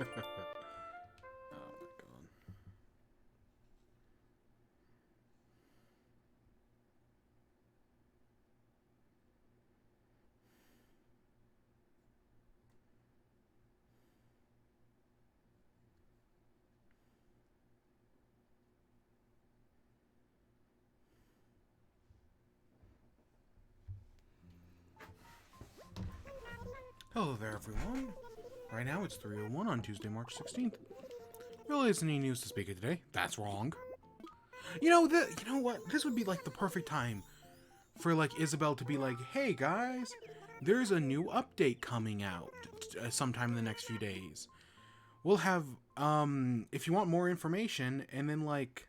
Oh my god. Hello there, everyone. Right now it's 3:01 on Tuesday, March 16th. Really isn't any news to speak of today. That's wrong. You know what? This would be like the perfect time for like Isabelle to be like, "Hey guys, there's a new update coming out sometime in the next few days. We'll have if you want more information," and then like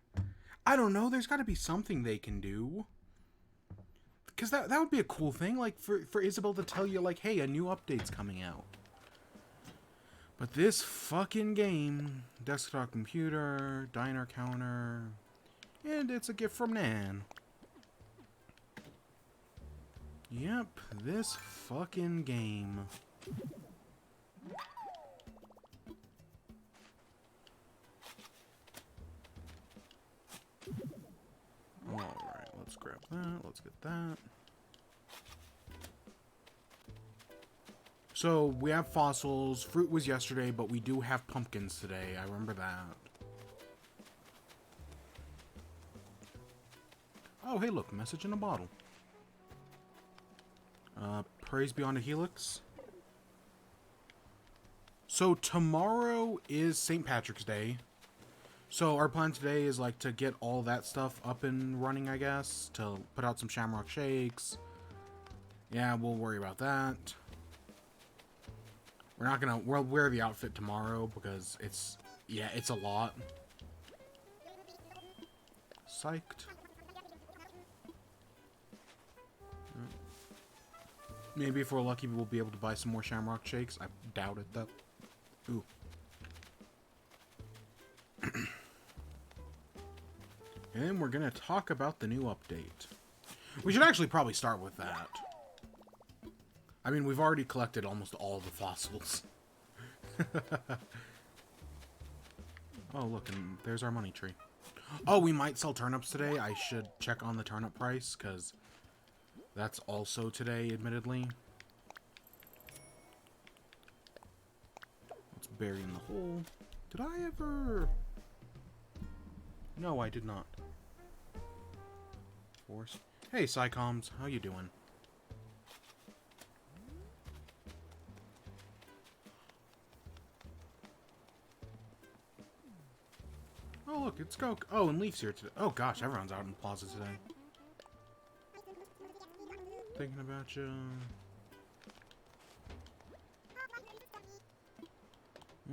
I don't know, there's got to be something they can do. Because that would be a cool thing, like, for Isabelle to tell you, like, hey, a new update's coming out. But this fucking game, desktop computer, diner counter, and it's a gift from Nan. Yep, this fucking game. Alright, let's grab that, let's get that. So, we have fossils. Fruit was yesterday, but we do have pumpkins today. I remember that. Oh, hey, look. Message in a bottle. Praise be on the Helix. So, tomorrow is St. Patrick's Day. So, our plan today is, like, to get all that stuff up and running, I guess. To put out some Shamrock Shakes. Yeah, we'll worry about that. We're not gonna... We'll wear the outfit tomorrow because it's... Yeah, it's a lot. Psyched. Maybe if we're lucky, we'll be able to buy some more Shamrock Shakes. I doubt it, though. Ooh. And we're gonna talk about the new update. We should actually probably start with that. I mean, we've already collected almost all the fossils. Oh, look, and there's our money tree. Oh, we might sell turnips today. I should check on the turnip price, because that's also today, admittedly. Let's bury in the hole. Did I ever... No, I did not. Force. Hey, Psychoms. How you doing? Oh, look, it's Coke. Oh, and Leaf's here today. Oh, gosh, everyone's out in the plaza today. Thinking about you.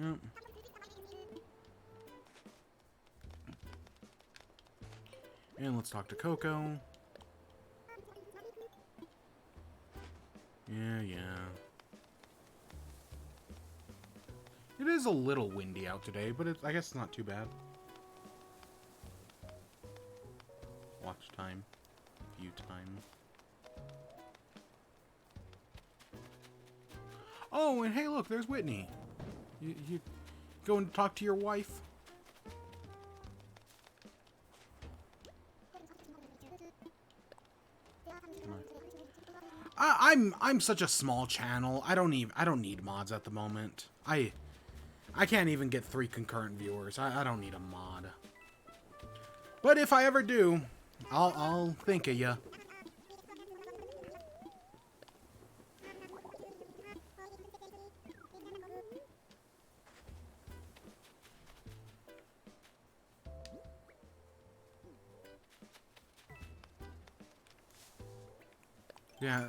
Yep. And let's talk to Coco. Yeah. It is a little windy out today, but I guess it's not too bad. Watch time. View time. Oh, and hey, look, there's Whitney. You going to talk to your wife? I'm such a small channel. I don't need mods at the moment. I can't even get 3 concurrent viewers. I don't need a mod. But if I ever do, I'll think of ya. Yeah.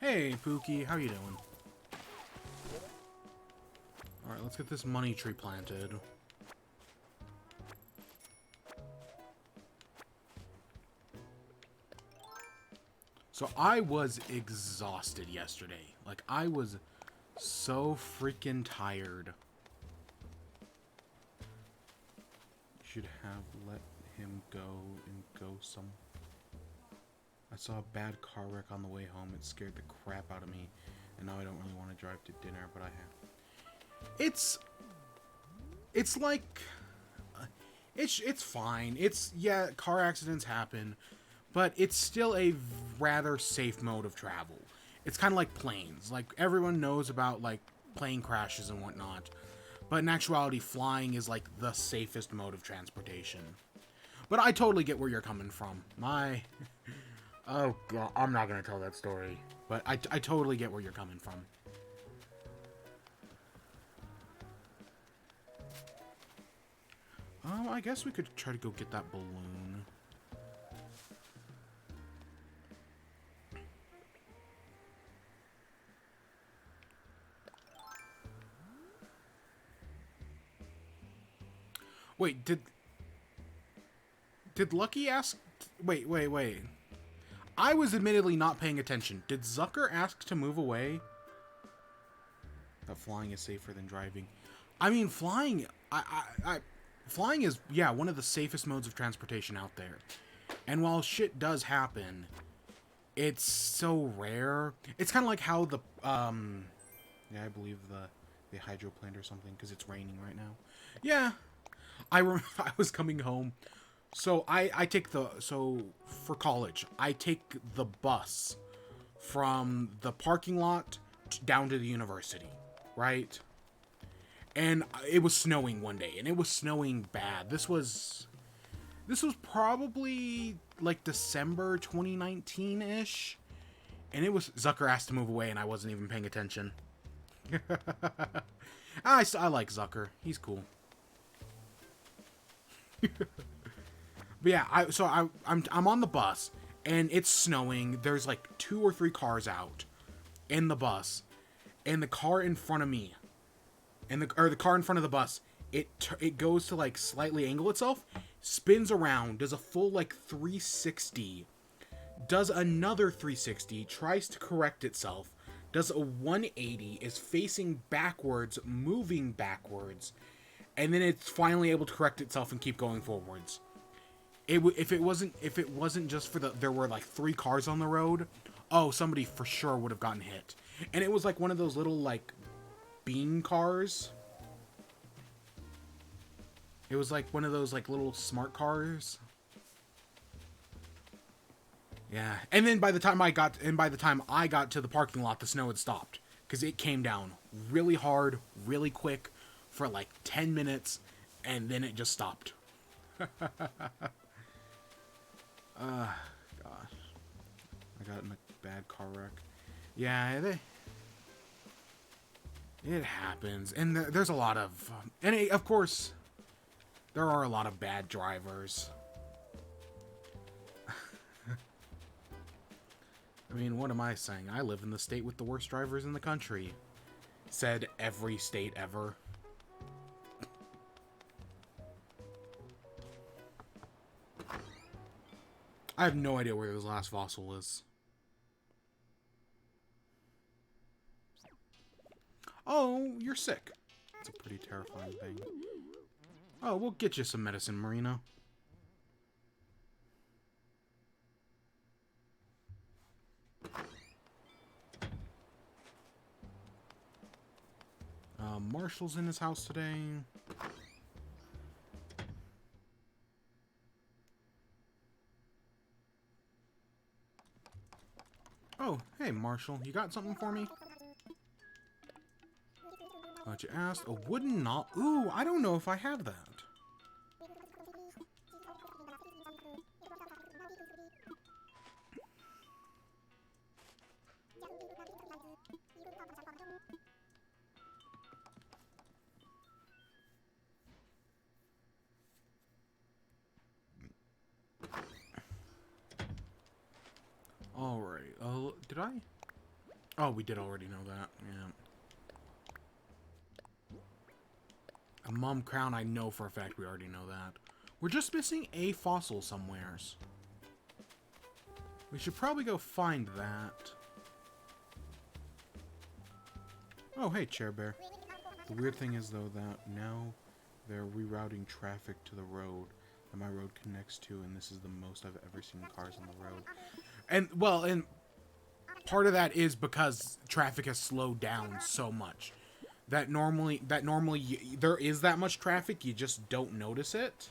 Hey, Pookie, how you doing? Alright, let's get this money tree planted. So I was exhausted yesterday. Like, I was so freaking tired. You should have let him go and go some... I saw a bad car wreck on the way home. It scared the crap out of me. And now I don't really want to drive to dinner, but I have... It's like it's fine. It's yeah, car accidents happen, but it's still a rather safe mode of travel. It's kind of like planes. Like everyone knows about like plane crashes and whatnot, but in actuality, flying is like the safest mode of transportation. But I totally get where you're coming from. Oh god, I'm not gonna tell that story, but I totally get where you're coming from. I guess we could try to go get that balloon. Wait, did Lucky ask... Wait. I was admittedly not paying attention. Did Zucker ask to move away? That flying is safer than driving. I mean, flying... Flying is, yeah, one of the safest modes of transportation out there. And while shit does happen, it's so rare. It's kind of like how the, yeah, I believe the hydroplaned or something, because it's raining right now. Yeah, I was coming home. So I take for college, I take the bus from the parking lot down to the university, right? And it was snowing one day, and it was snowing bad. This was probably like December 2019-ish. And it was, Zucker asked to move away, and I wasn't even paying attention. I like Zucker. He's cool. But yeah, I'm on the bus, and it's snowing. There's like 2 or 3 cars out in the bus, and the car in front of me, and the car in front of the bus, it goes to like slightly angle itself, spins around, does a full like 360, does another 360, tries to correct itself, does a 180, is facing backwards, moving backwards, and then it's finally able to correct itself and keep going forwards. If it wasn't just for there were like 3 cars on the road, oh, somebody for sure would have gotten hit. And it was like one of those little like bean cars. It was like one of those like little smart cars. Yeah. And then by the time I got to the parking lot, the snow had stopped, because it came down really hard, really quick for like 10 minutes, and then it just stopped. Gosh. I got in a bad car wreck. Yeah, it happens. And there's a lot of... of course, there are a lot of bad drivers. I mean, what am I saying? I live in the state with the worst drivers in the country. Said every state ever. I have no idea where this last fossil is. Oh, you're sick. That's a pretty terrifying thing. Oh, we'll get you some medicine, Marina. Marshall's in his house today. Oh, hey, Marshall. You got something for me? Glad you asked. A wooden knob. Ooh, I don't know if I have that. Alright. Did I? Oh, we did already know that. Yeah. A mum crown, I know for a fact we already know that. We're just missing a fossil somewheres. We should probably go find that. Oh, hey, Chair Bear. The weird thing is, though, that now they're rerouting traffic to the road that my road connects to, and this is the most I've ever seen cars on the road. And, well, and part of that is because traffic has slowed down so much. that normally there is that much traffic, you just don't notice it.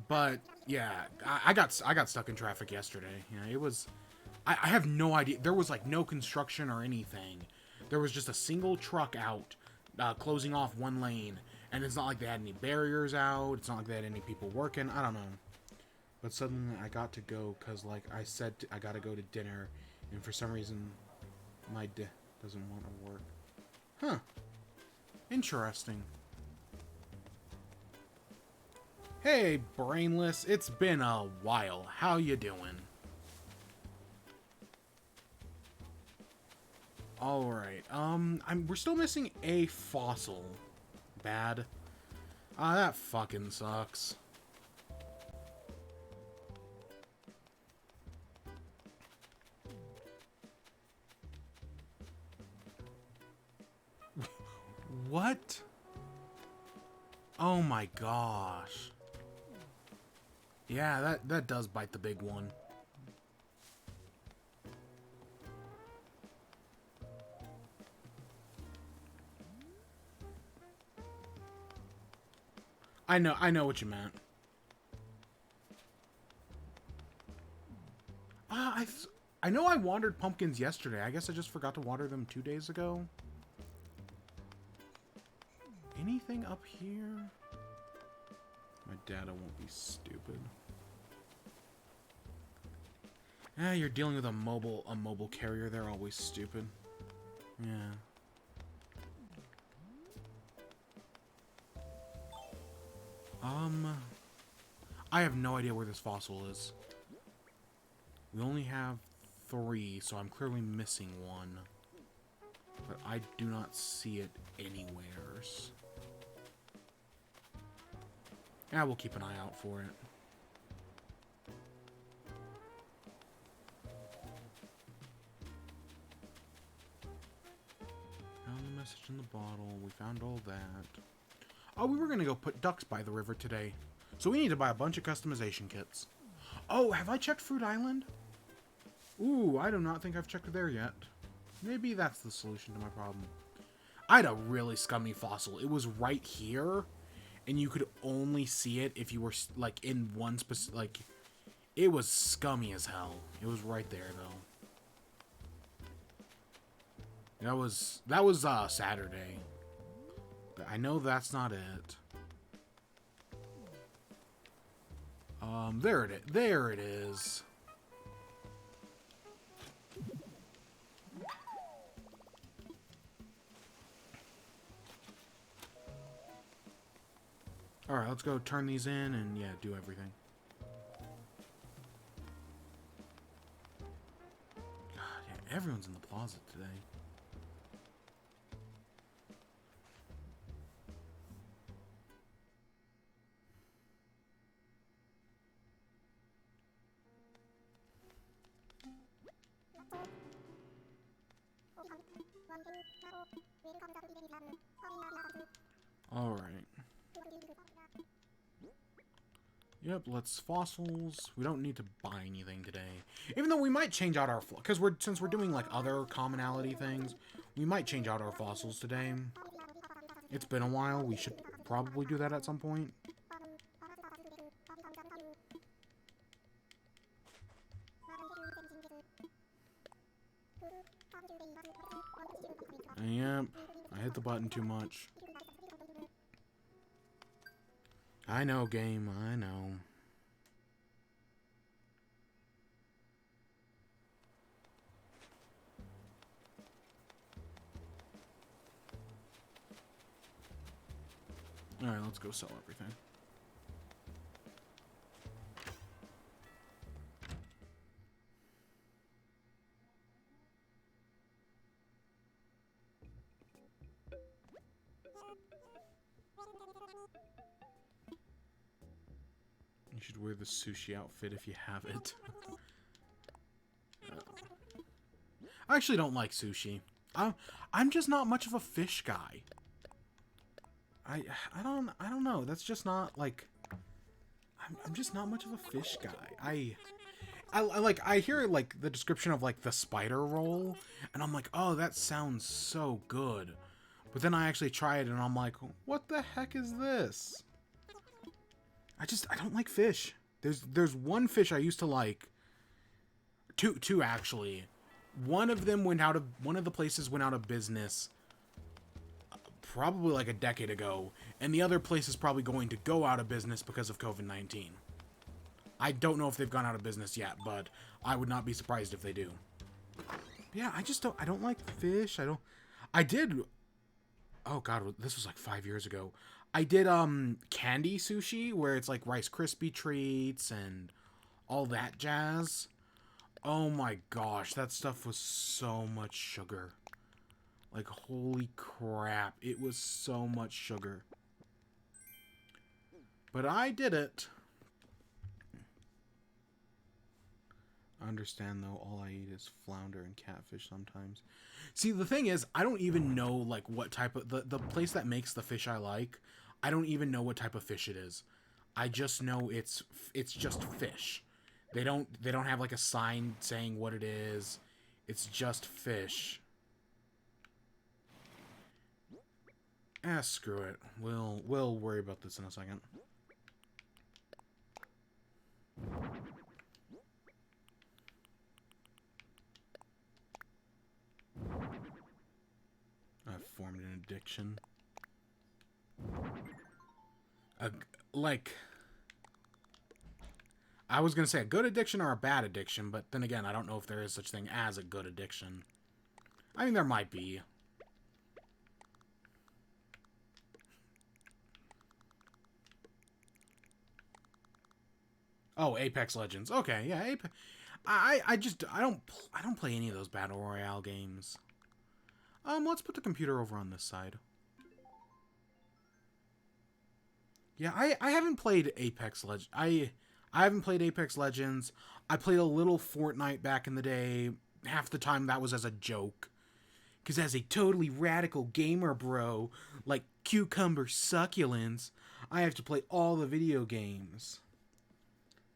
But yeah, I got stuck in traffic yesterday. Yeah, it was. I have no idea. There was like no construction or anything. There was just a single truck out, closing off one lane, and it's not like they had any barriers out. It's not like they had any people working. I don't know. But suddenly I got to go because, like I said, I got to go to dinner, and for some reason, my doesn't want to work. Huh. Interesting. Hey, Brainless. It's been a while. How you doing? Alright, we're still missing a fossil. Bad. That fucking sucks. What? Oh my gosh. Yeah, that does bite the big one. I know what you meant. I know I watered pumpkins yesterday. I guess I just forgot to water them 2 days ago. Anything up here? My data won't be stupid. You're dealing with a mobile carrier. They're always stupid. Yeah. I have no idea where this fossil is. We only have 3, so I'm clearly missing one. But I do not see it anywhere. Yeah, we'll keep an eye out for it. Found the message in the bottle. We found all that. Oh, we were going to go put ducks by the river today. So we need to buy a bunch of customization kits. Oh, have I checked Fruit Island? Ooh, I do not think I've checked there yet. Maybe that's the solution to my problem. I had a really scummy fossil. It was right here, and you could only see it if you were, like, in one specific... Like, it was scummy as hell. It was right there, though. That was Saturday. I know that's not it. There it is. Alright, let's go turn these in and, yeah, do everything. God, yeah, everyone's in the plaza today. Alright. Yep, let's fossils. We don't need to buy anything today. Even though we might change out our... Because since we're doing, like, other commonality things, we might change out our fossils today. It's been a while. We should probably do that at some point. Yep, I hit the button too much. I know, game, I know. Alright, let's go sell everything. You should wear the sushi outfit if you have it. I actually don't like sushi. I'm just not much of a fish guy. I don't know. That's just not like I'm just not much of a fish guy. I hear like the description of like the spider roll, and I'm like, oh, that sounds so good. But then I actually try it, and I'm like, what the heck is this? I don't like fish. There's one fish I used to like. Two actually. One of the places went out of business probably like a decade ago, and the other place is probably going to go out of business because of COVID-19. I don't know if they've gone out of business yet, but I would not be surprised if they do. Yeah, I don't like fish. I did, oh god, this was like 5 years ago. I did, candy sushi, where it's like Rice Krispie treats and all that jazz. Oh my gosh, that stuff was so much sugar. Like, holy crap, it was so much sugar. But I did it. I understand, though, all I eat is flounder and catfish sometimes. See, the thing is, I don't even know, like, what type of... The place that makes the fish I like, I don't even know what type of fish it is. I just know it's just fish. They don't have, like, a sign saying what it is. It's just fish. Screw it. We'll worry about this in a second. I've formed an addiction. Like, I was gonna say a good addiction or a bad addiction, but then again, I don't know if there is such thing as a good addiction. I mean, there might be. Oh, Apex Legends. Okay, yeah, Apex. I don't play any of those battle royale games. Let's put the computer over on this side. Yeah, I haven't played Apex Legends. I haven't played Apex Legends. I played a little Fortnite back in the day. Half the time that was as a joke. Because as a totally radical gamer bro, like Cucumber Succulents, I have to play all the video games.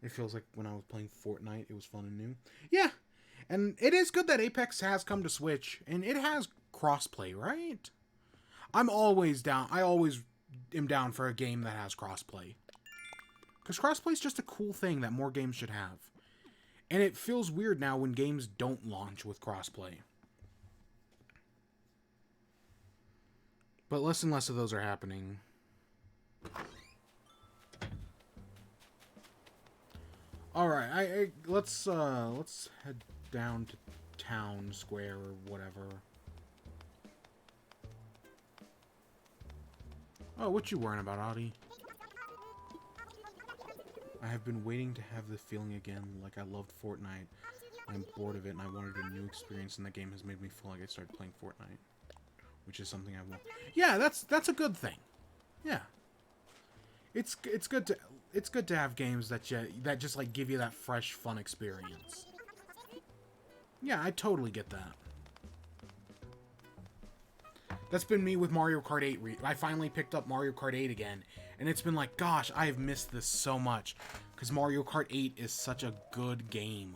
It feels like when I was playing Fortnite, it was fun and new. Yeah, and it is good that Apex has come to Switch, and it has crossplay, right? I'm always down. I always am down for a game that has crossplay. Because crossplay is just a cool thing that more games should have. And it feels weird now when games don't launch with crossplay. But less and less of those are happening. Alright, let's head down to town square or whatever. Oh, what you worrying about, Audie? I have been waiting to have the feeling again, like I loved Fortnite. I'm bored of it and I wanted a new experience, and the game has made me feel like I started playing Fortnite. Which is something I want. Yeah, that's a good thing. Yeah. It's good to have games that just like give you that fresh, fun experience. Yeah, I totally get that. That's been me with Mario Kart 8. I finally picked up Mario Kart 8 again, and it's been like, gosh, I have missed this so much, because Mario Kart 8 is such a good game.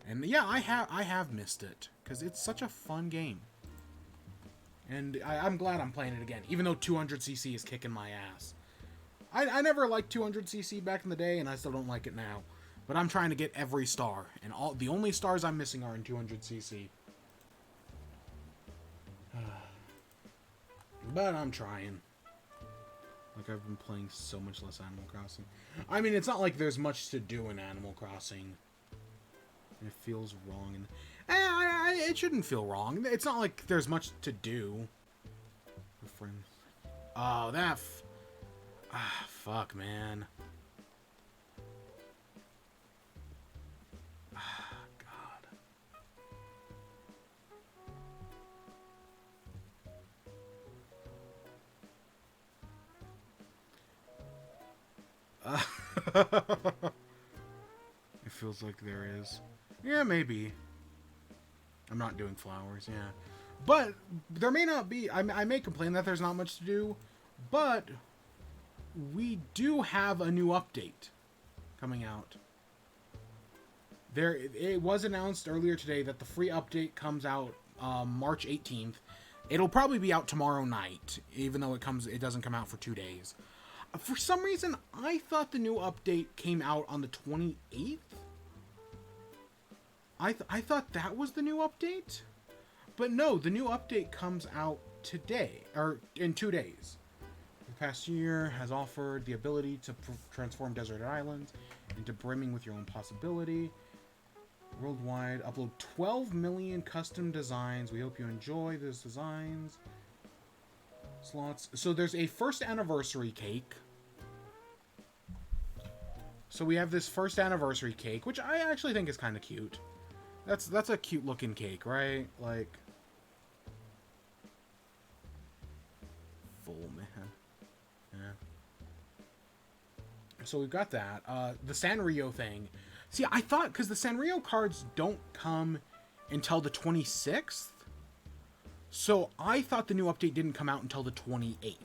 And yeah, I have missed it, because it's such a fun game. And I'm glad I'm playing it again, even though 200cc is kicking my ass. I never liked 200cc back in the day, and I still don't like it now. But I'm trying to get every star, and the only stars I'm missing are in 200cc. But I'm trying. Like, I've been playing so much less Animal Crossing. I mean, it's not like there's much to do in Animal Crossing. It feels wrong, and it shouldn't feel wrong. It's not like there's much to do. Oh, fuck, man. God. It feels like there is. Yeah, maybe. I'm not doing flowers, yeah. But there may not be. I may complain that there's not much to do, but we do have a new update coming out. It was announced earlier today that the free update comes out March 18th. It'll probably be out tomorrow night, even though it doesn't come out for 2 days. For some reason, I thought the new update came out on the 28th. I thought that was the new update, but no, the new update comes out today, or in 2 days. The past year has offered the ability to transform deserted islands into brimming with your own possibility. Worldwide, upload 12 million custom designs. We hope you enjoy those designs. Slots. So there's a first anniversary cake. So we have this first anniversary cake, which I actually think is kind of cute. That's a cute looking cake, right? Like, full man. Yeah. So we've got that. The Sanrio thing. See, I thought, because the Sanrio cards don't come until the 26th, so I thought the new update didn't come out until the 28th.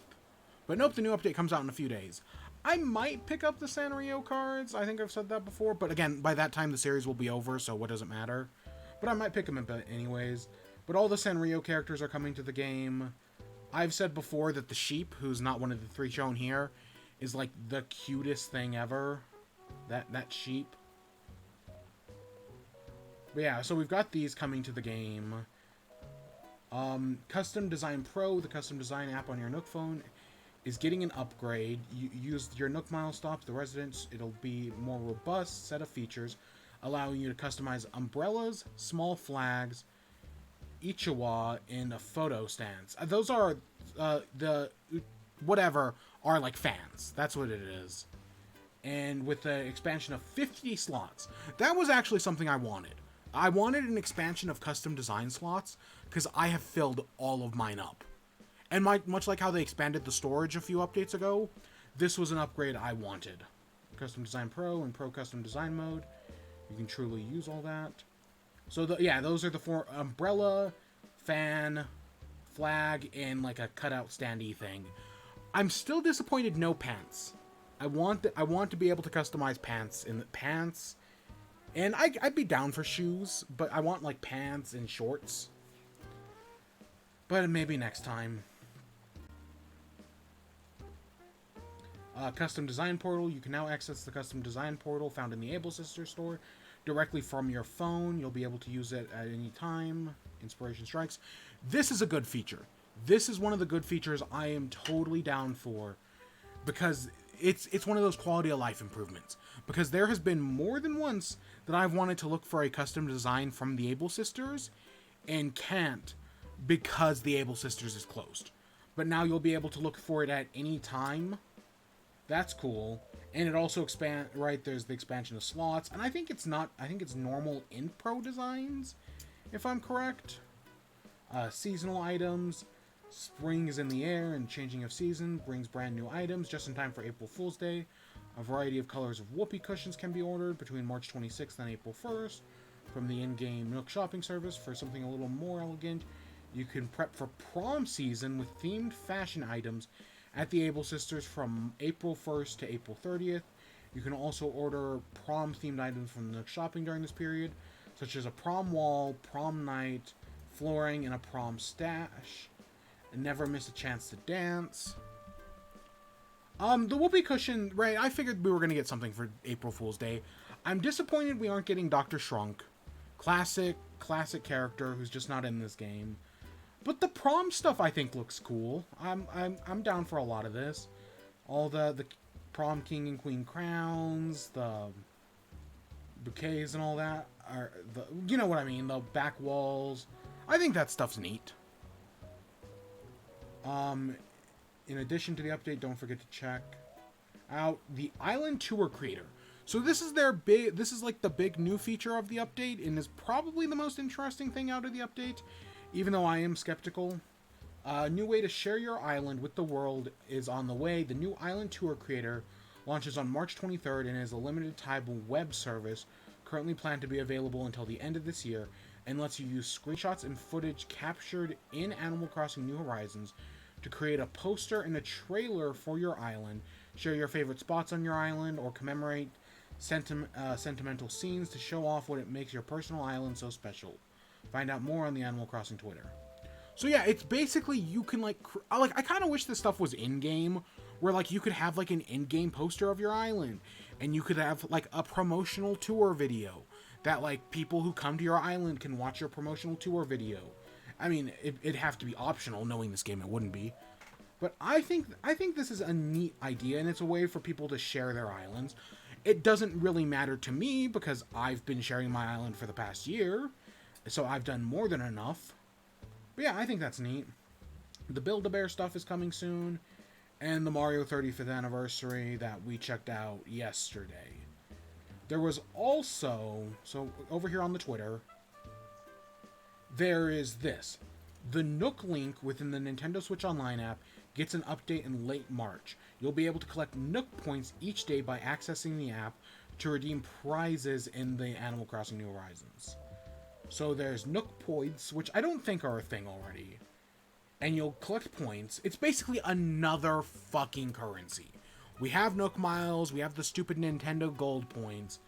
But nope, the new update comes out in a few days. I might pick up the Sanrio cards. I think I've said that before. But again, by that time, the series will be over, so what does it matter? But I might pick them up anyways. But all the Sanrio characters are coming to the game. I've said before that the sheep, who's not one of the 3 shown here, is like the cutest thing ever. That sheep. But yeah, so we've got these coming to the game. Custom Design Pro, the custom design app on your Nook phone, is getting an upgrade. You use your Nook Mile Stops, the residents, it'll be more robust set of features, allowing you to customize umbrellas, small flags, Ichiwa, and a photo stands. Those are the whatever are like fans. That's what it is. And with the expansion of 50 slots, that was actually something I wanted. I wanted an expansion of custom design slots because I have filled all of mine up. And much like how they expanded the storage a few updates ago, this was an upgrade I wanted. Custom Design Pro and Pro Custom Design Mode. You can truly use all that. So, those are the 4: umbrella, fan, flag, and like a cutout standee thing. I'm still disappointed no pants. I want to be able to customize pants in the pants. And I'd be down for shoes, but I want like pants and shorts. But maybe next time. Custom Design Portal. You can now access the Custom Design Portal found in the Able Sisters store directly from your phone. You'll be able to use it at any time. Inspiration strikes. This is a good feature. This is one of the good features I am totally down for, because it's one of those quality of life improvements. Because there has been more than once that I've wanted to look for a custom design from the Able Sisters and can't because the Able Sisters is closed. But now you'll be able to look for it at any time. That's cool. And it also there's the expansion of slots. And I think it's normal in Pro Designs, if I'm correct. Seasonal items. Spring is in the air and changing of season brings brand new items just in time for April Fool's Day. A variety of colors of whoopee cushions can be ordered between March 26th and April 1st from the in-game Nook shopping service. For something a little more elegant, you can prep for prom season with themed fashion items at the Able Sisters from April 1st to April 30th. You can also order prom-themed items from Nook shopping during this period, such as a prom wall, prom night, flooring, and a prom stash. And never miss a chance to dance. The whoopee cushion, right, I figured we were going to get something for April Fool's Day. I'm disappointed we aren't getting Dr. Shrunk. Classic character who's just not in this game. But the prom stuff I think looks cool. I'm down for a lot of this. All the prom king and queen crowns, the bouquets and all that, are you know what I mean, the back walls. I think that stuff's neat. In addition to the update, don't forget to check out the Island Tour Creator. So this is like the big new feature of the update, and is probably the most interesting thing out of the update, even though I am skeptical. A new way to share your island with the world is on the way. The new Island Tour Creator launches on March 23rd and is a limited time web service currently planned to be available until the end of this year, and lets you use screenshots and footage captured in Animal Crossing New Horizons to create a poster and a trailer for your island, share your favorite spots on your island, or commemorate sentimental scenes to show off what it makes your personal island so special. Find out more on the Animal Crossing Twitter. So yeah, it's basically you can like I kind of wish this stuff was in game, where like you could have like an in-game poster of your island, and you could have like a promotional tour video that like people who come to your island can watch your promotional tour video. I mean, it'd have to be optional. Knowing this game, it wouldn't be. But I think this is a neat idea, and it's a way for people to share their islands. It doesn't really matter to me because I've been sharing my island for the past year, so I've done more than enough. But yeah, I think that's neat. The Build-A-Bear stuff is coming soon, and the Mario 35th anniversary that we checked out yesterday. There was also, so over here on the Twitter, there is this. The Nook link within the Nintendo Switch Online app gets an update in late March. You'll be able to collect Nook points each day by accessing the app to redeem prizes in the Animal Crossing New Horizons. So there's Nook points, which I don't think are a thing already. And you'll collect points. It's basically another fucking currency. We have Nook Miles, we have the stupid Nintendo Gold points.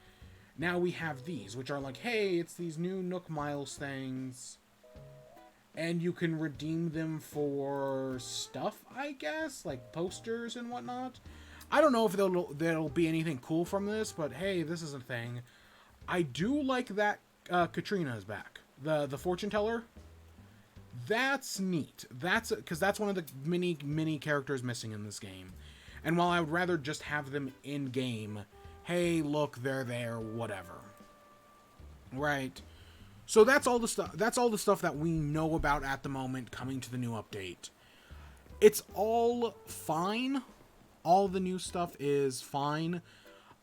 Now we have these, which are like, hey, it's these new Nook Miles things. And you can redeem them for stuff, I guess, like posters and whatnot. I don't know if there'll be anything cool from this, but hey, this is a thing. I do like that Katrina is back. The fortune teller. That's neat. Because that's one of the many characters missing in this game. And while I would rather just have them in game, hey, look, they're there, whatever. Right. So that's all the stuff. That's all the stuff that we know about at the moment coming to the new update. It's all fine. All the new stuff is fine.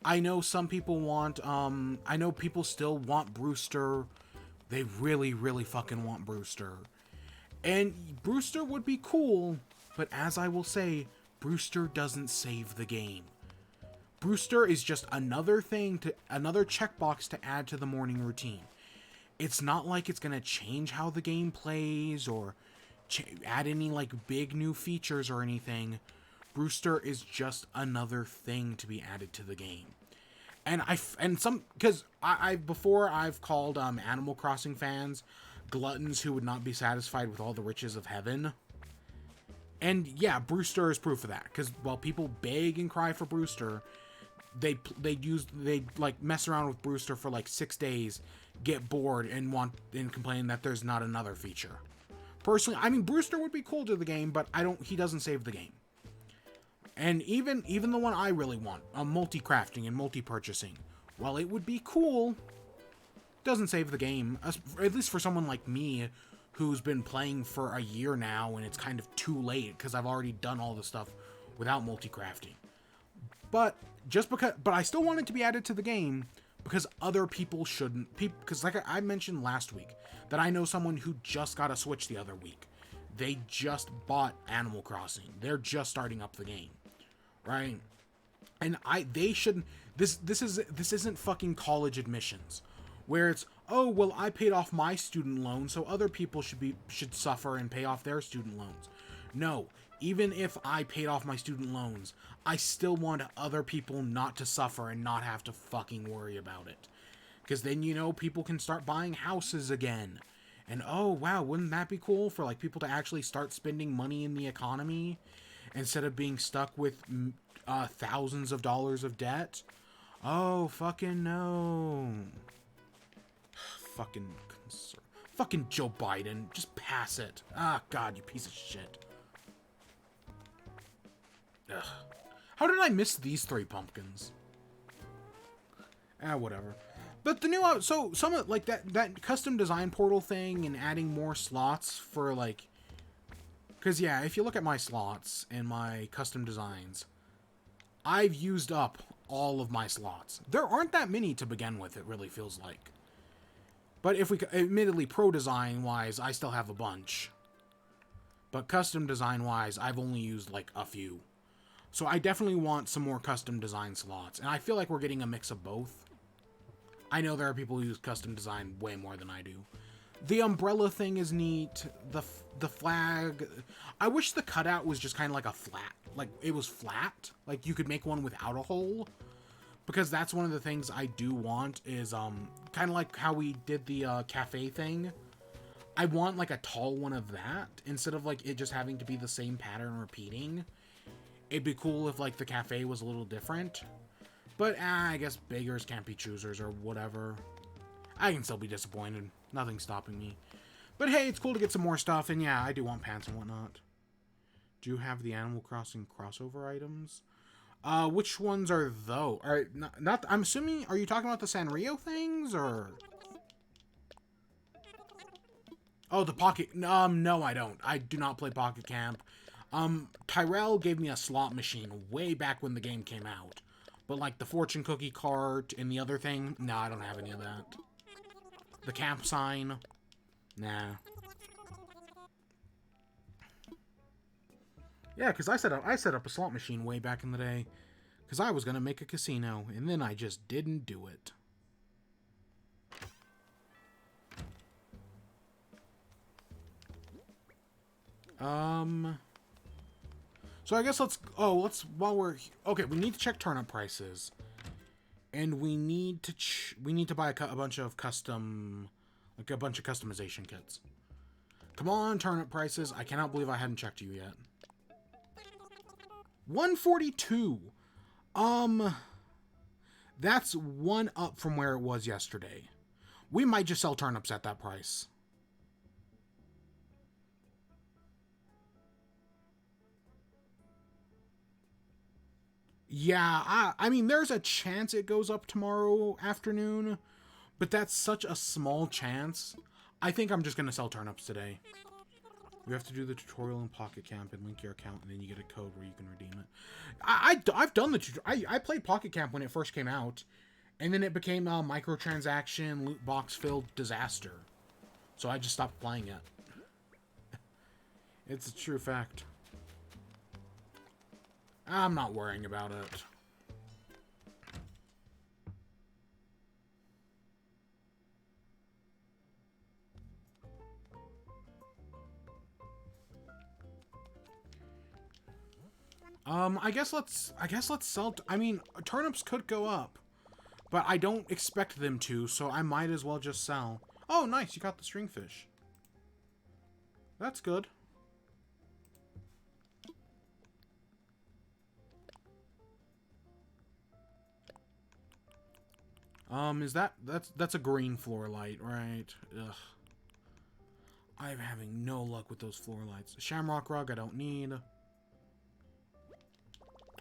I know some people want, I know people still want Brewster. They really, really fucking want Brewster. And Brewster would be cool, but as I will say, Brewster doesn't save the game. Brewster is just another checkbox to add to the morning routine. It's not like it's going to change how the game plays or add any like big new features or anything. Brewster is just another thing to be added to the game. And before I've called Animal Crossing fans gluttons who would not be satisfied with all the riches of heaven. And yeah, Brewster is proof of that. Because while people beg and cry for Brewster, they like mess around with Brewster for like 6 days, get bored, and complain that there's not another feature. Personally, I mean, Brewster would be cool to the game, but he doesn't save the game. And even the one I really want, multi-crafting and multi-purchasing, while it would be cool, doesn't save the game. At least for someone like me, who's been playing for a year now, and it's kind of too late, because I've already done all the stuff without multi-crafting. But I still want it to be added to the game, because other people shouldn't. Because like I mentioned last week, that I know someone who just got a Switch the other week. They just bought Animal Crossing. They're just starting up the game. Right? And they shouldn't. This isn't fucking college admissions, where it's, oh well, I paid off my student loan, so other people should suffer and pay off their student loans. No, even if I paid off my student loans, I still want other people not to suffer and not have to fucking worry about it. Because then, people can start buying houses again. And oh wow, wouldn't that be cool for like people to actually start spending money in the economy instead of being stuck with thousands of dollars of debt? Oh fucking no. Fucking Joe Biden, just pass it. Ah, God, you piece of shit. Ugh. How did I miss these 3 pumpkins? Whatever. But the new, so some of like that custom design portal thing and adding more slots for like, because yeah, if you look at my slots and my custom designs, I've used up all of my slots. There aren't that many to begin with, it really feels like. But admittedly, pro design wise, I still have a bunch. But custom design wise, I've only used like a few. So I definitely want some more custom design slots. And I feel like we're getting a mix of both. I know there are people who use custom design way more than I do. The umbrella thing is neat. The flag. I wish the cutout was just kind of like a flat. Like, it was flat. Like, you could make one without a hole. because that's one of the things I do want is, kind of like how we did the, cafe thing. I want, like, a tall one of that, instead of, like, it just having to be the same pattern repeating. It'd be cool if, like, the cafe was a little different. But, I guess beggars can't be choosers or whatever. I can still be disappointed. Nothing's stopping me. But hey, it's cool to get some more stuff, and yeah, I do want pants and whatnot. Do you have the Animal Crossing crossover items? Which ones are those? Alright, not, I'm assuming, are you talking about the Sanrio things, or? Oh, the Pocket, no I don't. I do not play Pocket Camp. Tyrell gave me a slot machine way back when the game came out. But like the fortune cookie cart and the other thing, no, I don't have any of that. The camp sign, nah. Yeah, because I set up a slot machine way back in the day. Because I was going to make a casino, and then I just didn't do it. So I guess while we're, okay, we need to check turnip prices. And we need to buy a bunch of customization kits. Come on, turnip prices. I cannot believe I hadn't checked you yet. 142. That's one up from where it was yesterday. We might just sell turnips at that price. Yeah, I mean, there's a chance it goes up tomorrow afternoon, but that's such a small chance. I think I'm just going to sell turnips today. You have to do the tutorial in Pocket Camp and link your account, and then you get a code where you can redeem it. I've done the tutorial. I played Pocket Camp when it first came out, and then it became a microtransaction, loot box filled disaster. So I just stopped playing it. It's a true fact. I'm not worrying about it. I guess let's sell. I mean, turnips could go up, but I don't expect them to, so I might as well just sell. Oh, nice! You got the stringfish. That's good. That's a green floor light, right? Ugh. I'm having no luck with those floor lights. Shamrock rug I don't need.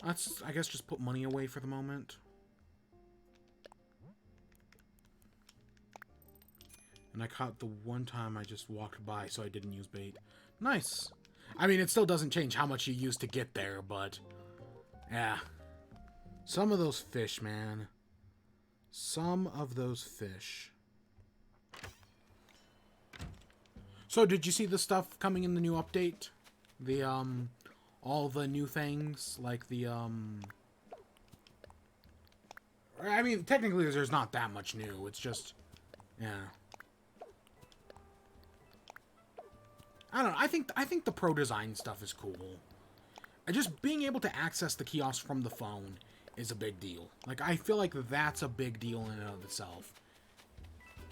Let's, I guess, just put money away for the moment. And I caught the one time I just walked by, so I didn't use bait. Nice. I mean, it still doesn't change how much you use to get there, but... yeah. Some of those fish, man. Some of those fish. So, did you see the stuff coming in the new update? The, all the new things, like the, I mean, technically there's not that much new, it's just, yeah. I don't know, I think the pro design stuff is cool. And just being able to access the kiosk from the phone is a big deal. Like, I feel like that's a big deal in and of itself.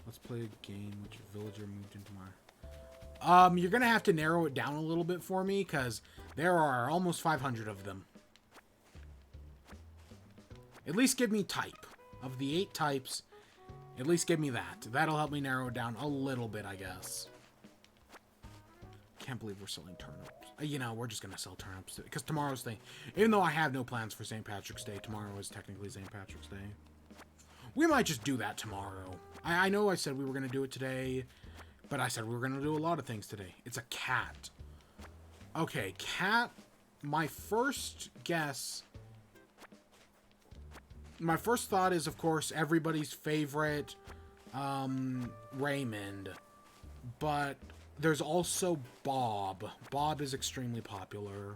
Let's play a game which villager moved into my... you're gonna have to narrow it down a little bit for me, because there are almost 500 of them. At least give me type. Of the 8 types, at least give me that. That'll help me narrow it down a little bit, I guess. Can't believe we're selling turnips. You know, we're just gonna sell turnips, because tomorrow's thing. Even though I have no plans for St. Patrick's Day, tomorrow is technically St. Patrick's Day. We might just do that tomorrow. I know I said we were gonna do it today, but I said we were going to do a lot of things today. It's a cat. Okay, cat. My first guess... my first thought is, of course, everybody's favorite, Raymond. But there's also Bob. Bob is extremely popular.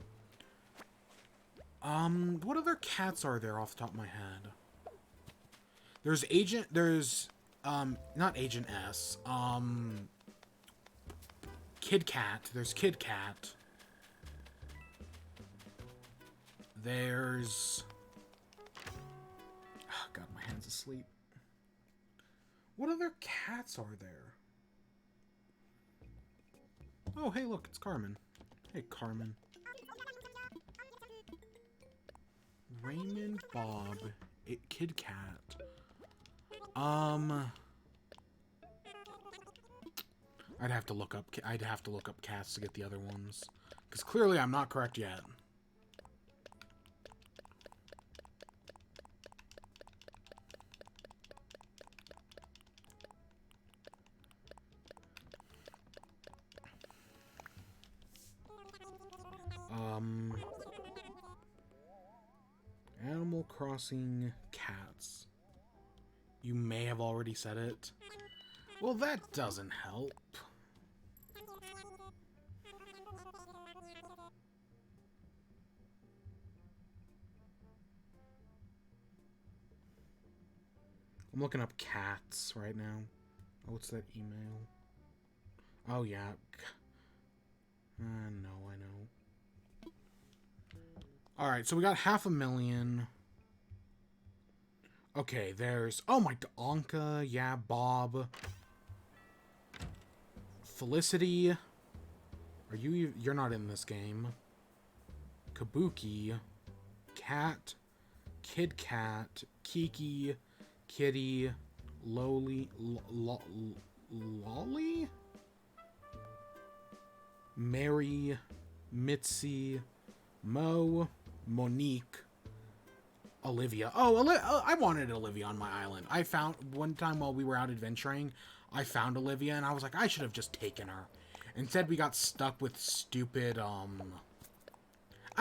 What other cats are there off the top of my head? There's not Agent S. Kid Cat. There's Kid Cat. There's... Dad's asleep. What other cats are there? Oh, hey, look, it's Carmen. Hey, Carmen. Raymond, Bob, Kid Cat. I'd have to look up cats to get the other ones, because clearly I'm not correct yet. Animal Crossing cats. You may have already said it. Well, that doesn't help. I'm looking up cats right now. Oh, what's that email? Oh, yeah. No, I know. Alright, so we got 500,000. Okay, there's... Oh, my... Anka, yeah, Bob. Felicity. Are you... You're not in this game. Kabuki. Cat. Kid Cat. Kiki. Kitty. Lolly. Lolly? Mary. Mitzi. Mo. Monique. Olivia. Oh, I wanted Olivia on my island. I found... One time while we were out adventuring, I found Olivia, and I was like, I should have just taken her. Instead, we got stuck with stupid, I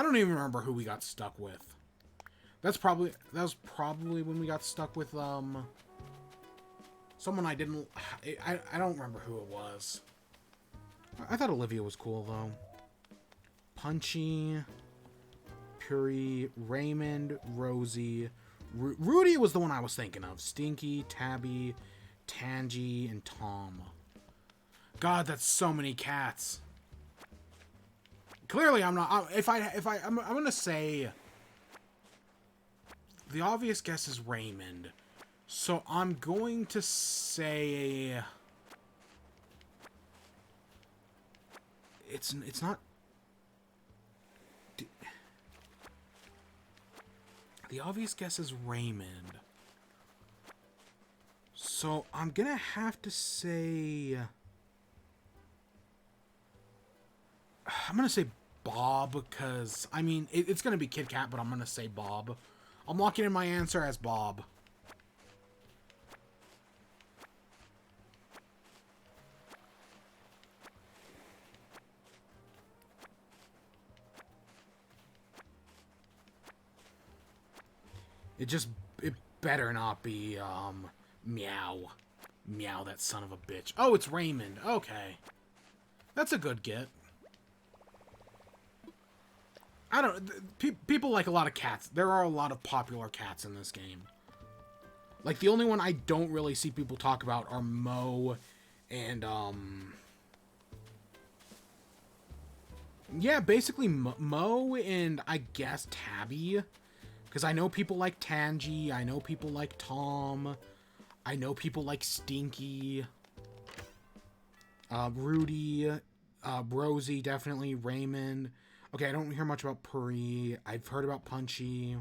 don't even remember who we got stuck with. That was probably when we got stuck with, someone I didn't... I don't remember who it was. I thought Olivia was cool, though. Punchy... Puri, Raymond, Rosie, Rudy was the one I was thinking of. Stinky, Tabby, Tangy, and Tom. God, that's so many cats. Clearly, I'm not. I'm gonna say the obvious guess is Raymond. So I'm going to say it's not. The obvious guess is Raymond. So I'm gonna have to say... I'm gonna say Bob, because, I mean, it's gonna be Kit Kat, but I'm gonna say Bob. I'm locking in my answer as Bob. It better not be, Meow. Meow, that son of a bitch. Oh, it's Raymond. Okay. That's a good get. I don't... People like a lot of cats. There are a lot of popular cats in this game. Like, the only one I don't really see people talk about are Mo and, yeah, basically Mo and, I guess, Tabby. Because I know people like Tangy, I know people like Tom, I know people like Stinky, Rudy, Rosie, definitely, Raymond. Okay, I don't hear much about Puri. I've heard about Punchy.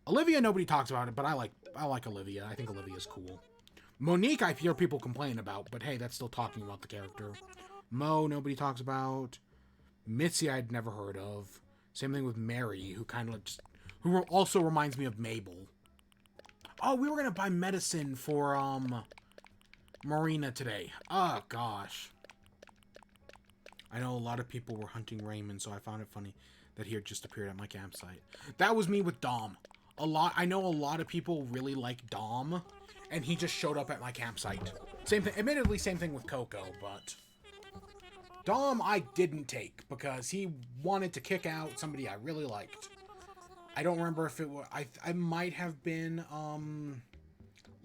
Olivia, nobody talks about it, but I like Olivia. I think Olivia's cool. Monique, I hear people complain about, but hey, that's still talking about the character. Mo, nobody talks about. Mitzi, I'd never heard of. Same thing with Mary, who kind of just... Who also reminds me of Mabel. Oh, we were gonna buy medicine for, Marina today. Oh, gosh. I know a lot of people were hunting Raymond, so I found it funny that he had just appeared at my campsite. That was me with Dom. I know a lot of people really like Dom, and he just showed up at my campsite. Same thing, admittedly, same thing with Coco, but... Dom I didn't take, because he wanted to kick out somebody I really liked. I don't remember if it was... I might have been,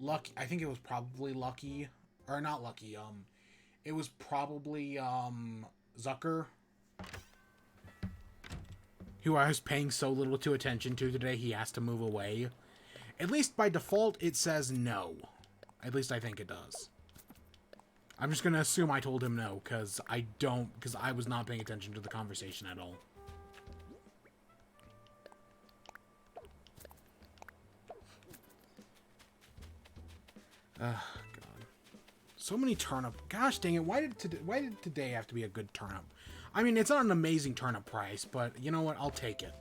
Lucky. I think it was probably Lucky. Or not Lucky, it was probably, Zucker. Who I was paying so little attention to today, he has to move away. At least by default, it says no. At least I think it does. I'm just gonna assume I told him no, because I was not paying attention to the conversation at all. God. So many turnip. Gosh dang it, why did today have to be a good turnip? I mean, it's not an amazing turnip price, but you know what? I'll take it.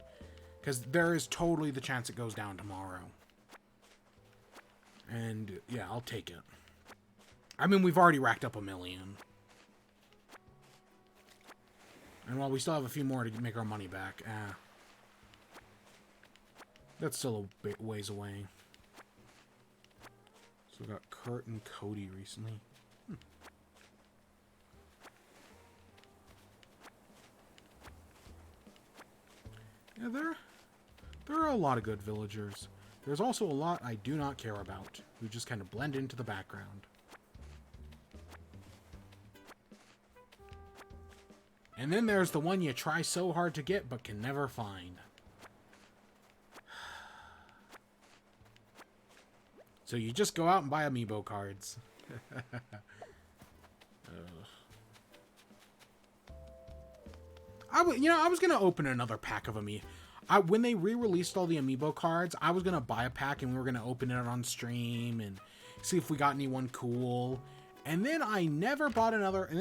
Because there is totally the chance it goes down tomorrow. And, yeah, I'll take it. I mean, we've already racked up $1 million. And while we still have a few more to make our money back, that's still a bit ways away. So we got Kurt and Cody recently. Yeah, there are a lot of good villagers. There's also a lot I do not care about, who just kind of blend into the background. And then there's the one you try so hard to get, but can never find. So you just go out and buy amiibo cards. I was gonna open another pack of amiibo. When they re-released all the amiibo cards, I was gonna buy a pack and we were gonna open it on stream and see if we got anyone cool. And then I never bought another, and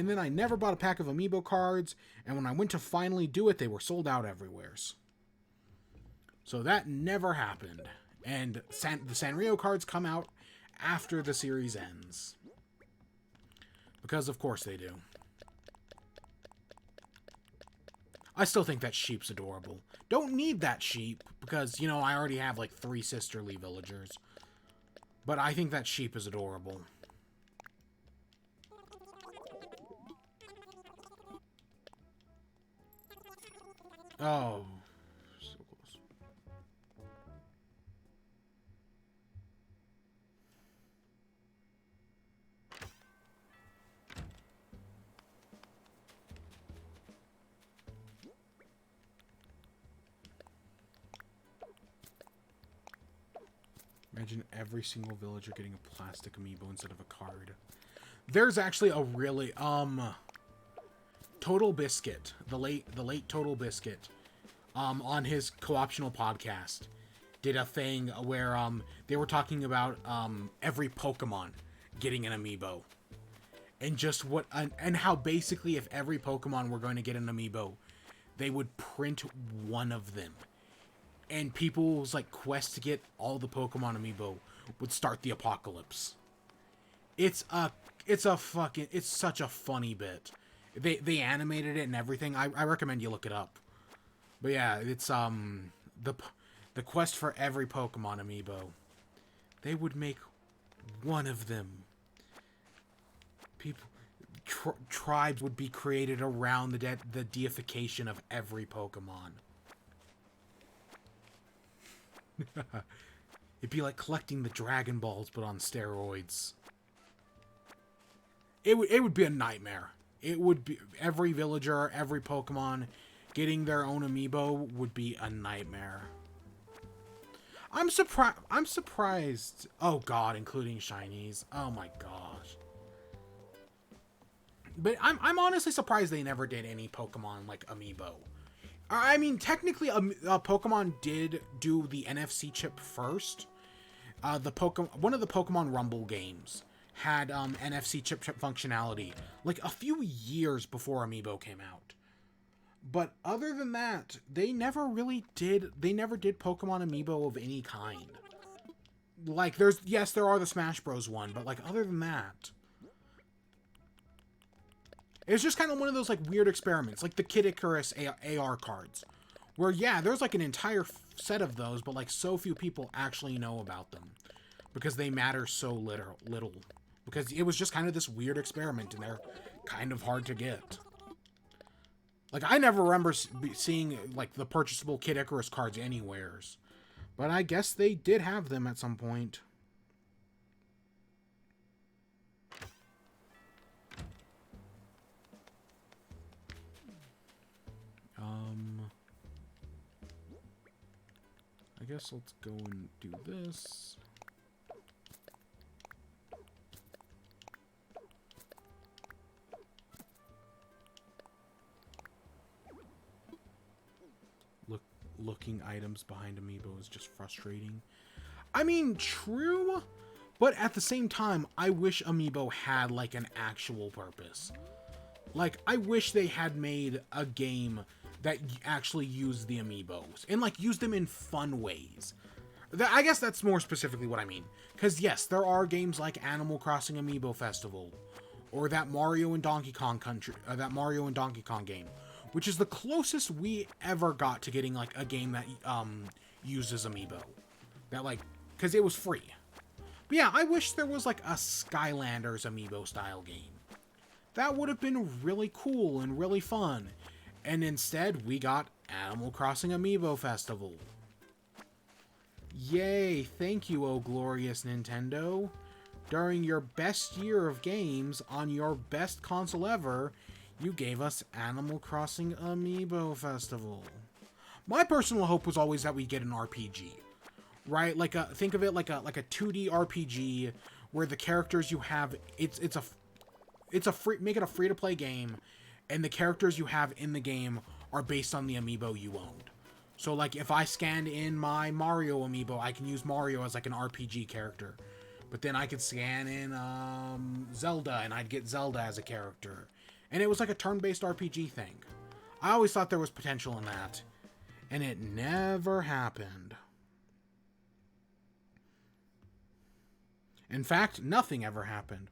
then I never bought a pack of amiibo cards. And when I went to finally do it, they were sold out everywheres. So that never happened. And the Sanrio cards come out after the series ends, because of course they do. I still think that sheep's adorable. Don't need that sheep, because, you know, I already have like 3 sisterly villagers. But I think that sheep is adorable. Oh, so close. Imagine every single villager getting a plastic amiibo instead of a card. There's actually a really, Total Biscuit, the late Total Biscuit, on his co-optional podcast, did a thing where, they were talking about, every Pokemon getting an amiibo. And just and how basically if every Pokemon were going to get an amiibo, they would print one of them. And people's, like, quest to get all the Pokemon amiibo would start the apocalypse. It's such a funny bit. They animated it and everything. I recommend you look it up. But yeah, it's, the quest for every Pokemon amiibo. They would make one of them. Tribes would be created around the deification of every Pokemon. It'd be like collecting the Dragon Balls, but on steroids. It would be a nightmare. It would be every villager, every Pokemon getting their own amiibo would be a nightmare. I'm surprised. Oh god, including shinies. Oh my gosh. But I'm honestly surprised they never did any Pokemon like amiibo. I mean, technically, Pokemon did do the NFC chip first. One of the Pokemon Rumble games had NFC chip functionality like a few years before amiibo came out. But other than that, they never did Pokemon amiibo of any kind. Like, there are the Smash Bros. One, but like other than that, it's just kind of one of those, like, weird experiments, like the Kid Icarus AR cards, where, yeah, there's, like, an entire set of those, but, like, so few people actually know about them, because they matter so little, because it was just kind of this weird experiment, and they're kind of hard to get. Like, I never remember seeing, like, the purchasable Kid Icarus cards anywheres, but I guess they did have them at some point. I I guess let's go and do this. Looking items behind amiibo is just frustrating. I mean, true, but at the same time, I wish amiibo had like an actual purpose. Like, I wish they had made a game that actually used the amiibos and like used them in fun ways. I guess that's more specifically what I mean. Because yes, there are games like Animal Crossing Amiibo Festival, or that Mario and Donkey Kong game, which is the closest we ever got to getting like a game that uses amiibo. That like, because it was free. But yeah, I wish there was like a Skylanders amiibo style game. That would have been really cool and really fun. And instead, we got Animal Crossing Amiibo Festival. Yay, thank you, oh glorious Nintendo. During your best year of games on your best console ever, you gave us Animal Crossing Amiibo Festival. My personal hope was always that we get an RPG, right? Like think of it like a 2D RPG where the characters you have, it's a free, make it a free to play game, and the characters you have in the game are based on the amiibo you owned. So like if I scanned in my Mario amiibo, I can use Mario as like an RPG character. But then I could scan in Zelda and I'd get Zelda as a character. And it was like a turn-based RPG thing. I always thought there was potential in that. And it never happened. In fact, nothing ever happened.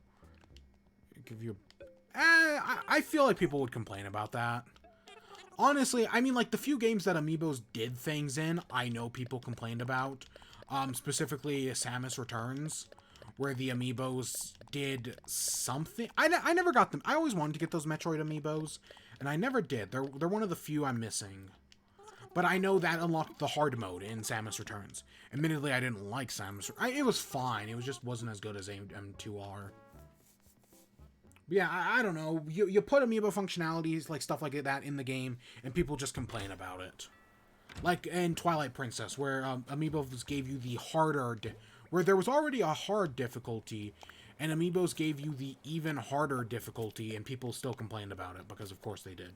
Give you I feel like people would complain about that. Honestly, I mean, like, the few games that amiibos did things in, I know people complained about. Specifically, Samus Returns, where the amiibos did something. I never got them. I always wanted to get those Metroid amiibos, and I never did. They're one of the few I'm missing. But I know that unlocked the hard mode in Samus Returns. Admittedly, I didn't like Samus. It was fine. It just wasn't as good as M2R. But yeah, I don't know. You put amiibo functionalities, like stuff like that, in the game, and people just complain about it. Like in Twilight Princess, where amiibos gave you the harder, where there was already a hard difficulty, and amiibos gave you the even harder difficulty, and people still complained about it, because of course they did.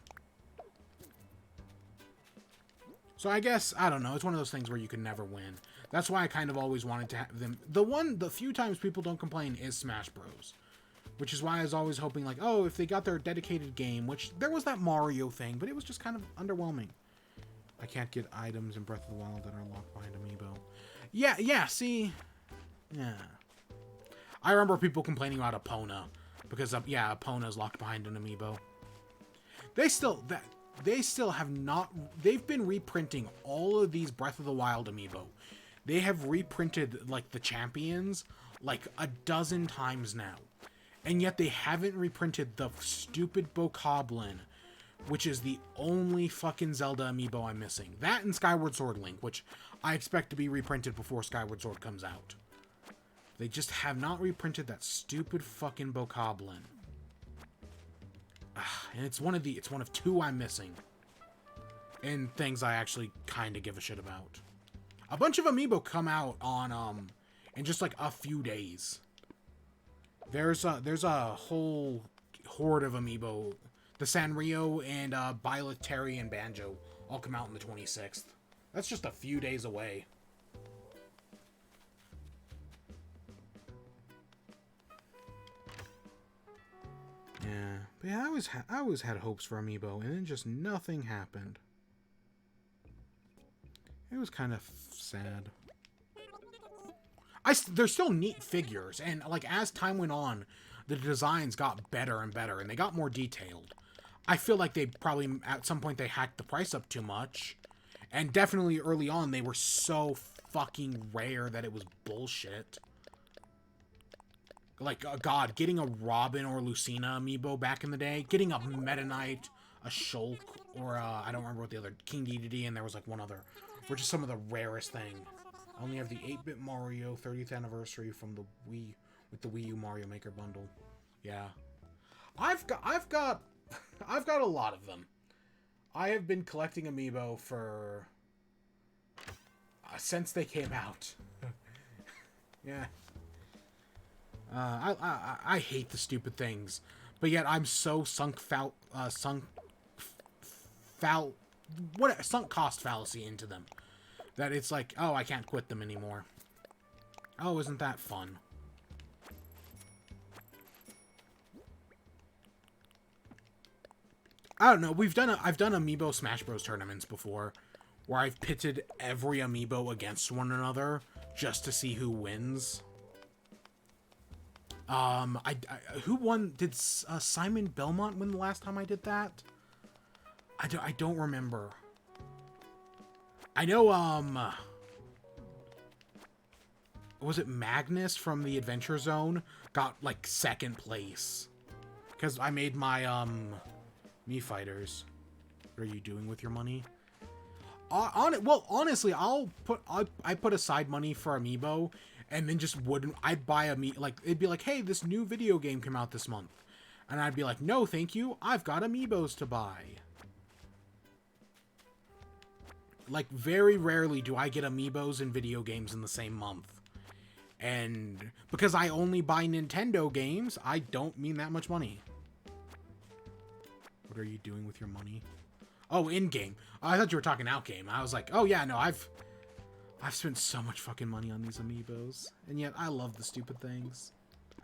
So I guess, I don't know, it's one of those things where you can never win. That's why I kind of always wanted to have them. The few times people don't complain is Smash Bros. Which is why I was always hoping, like, oh, if they got their dedicated game, which there was that Mario thing, but it was just kind of underwhelming. I can't get items in Breath of the Wild that are locked behind amiibo. Yeah, see? Yeah. I remember people complaining about Epona, because, yeah, Epona's locked behind an amiibo. They still have not, they've been reprinting all of these Breath of the Wild amiibo. They have reprinted, like, the champions, like, a dozen times now. And yet they haven't reprinted the stupid Bokoblin, which is the only fucking Zelda amiibo I'm missing. That and Skyward Sword Link, which I expect to be reprinted before Skyward Sword comes out. They just have not reprinted that stupid fucking Bokoblin. And it's one of two I'm missing. And things I actually kind of give a shit about. A bunch of amiibo come out on, in just like a few days. There's a whole horde of amiibo. The Sanrio and Bylethary and Banjo all come out on the 26th. That's just a few days away. Yeah, but yeah, I always had hopes for amiibo, and then just nothing happened. It was kind of sad. They're still neat figures, and like as time went on, the designs got better and better, and they got more detailed. I feel like they probably, at some point, they hacked the price up too much, and definitely early on, they were so fucking rare that it was bullshit. Like, God, getting a Robin or Lucina amiibo back in the day, getting a Meta Knight, a Shulk, or I don't remember what the other, King Dedede, and there was like one other, were just some of the rarest thing. I only have the 8-bit Mario 30th anniversary from the Wii, with the Wii U Mario Maker bundle. Yeah. I've got a lot of them. I have been collecting amiibo for, since they came out. Yeah. I hate the stupid things, but yet I'm so sunk cost fallacy into them that it's like, oh, I can't quit them anymore. Oh, isn't that fun? I don't know. I've done Amiibo Smash Bros tournaments before, where I've pitted every Amiibo against one another just to see who wins. Who won? Did Simon Belmont win the last time I did that? I don't remember. I know, was it Magnus from the Adventure Zone got, like, second place? Because I made my, Mii Fighters. What are you doing with your money? Well, honestly, I put aside money for Amiibo, and then just wouldn't, I'd buy like, it'd be like, hey, this new video game came out this month. And I'd be like, no, thank you, I've got Amiibos to buy. Like, very rarely do I get Amiibos and video games in the same month. And because I only buy Nintendo games, I don't mean that much money. What are you doing with your money? Oh, in-game. Oh, I thought you were talking out-game. I was like, oh yeah, no, I've spent so much fucking money on these Amiibos. And yet, I love the stupid things.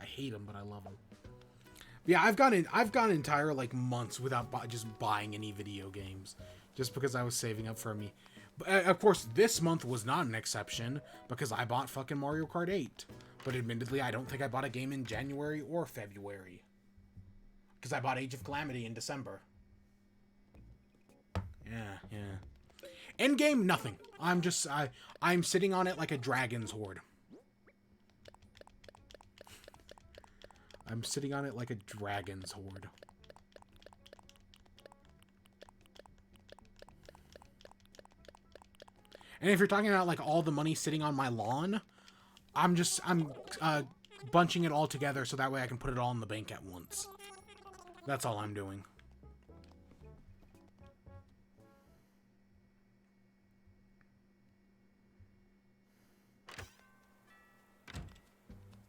I hate them, but I love them. Yeah, I've gone entire, like, months without just buying any video games. Just because I was saving up for me. But, of course, this month was not an exception, because I bought fucking Mario Kart 8. But admittedly, I don't think I bought a game in January or February. Because I bought Age of Calamity in December. Yeah. Endgame, nothing. I'm sitting on it like a dragon's hoard. I'm sitting on it like a dragon's hoard. And if you're talking about, like, all the money sitting on my lawn, I'm bunching it all together so that way I can put it all in the bank at once. That's all I'm doing.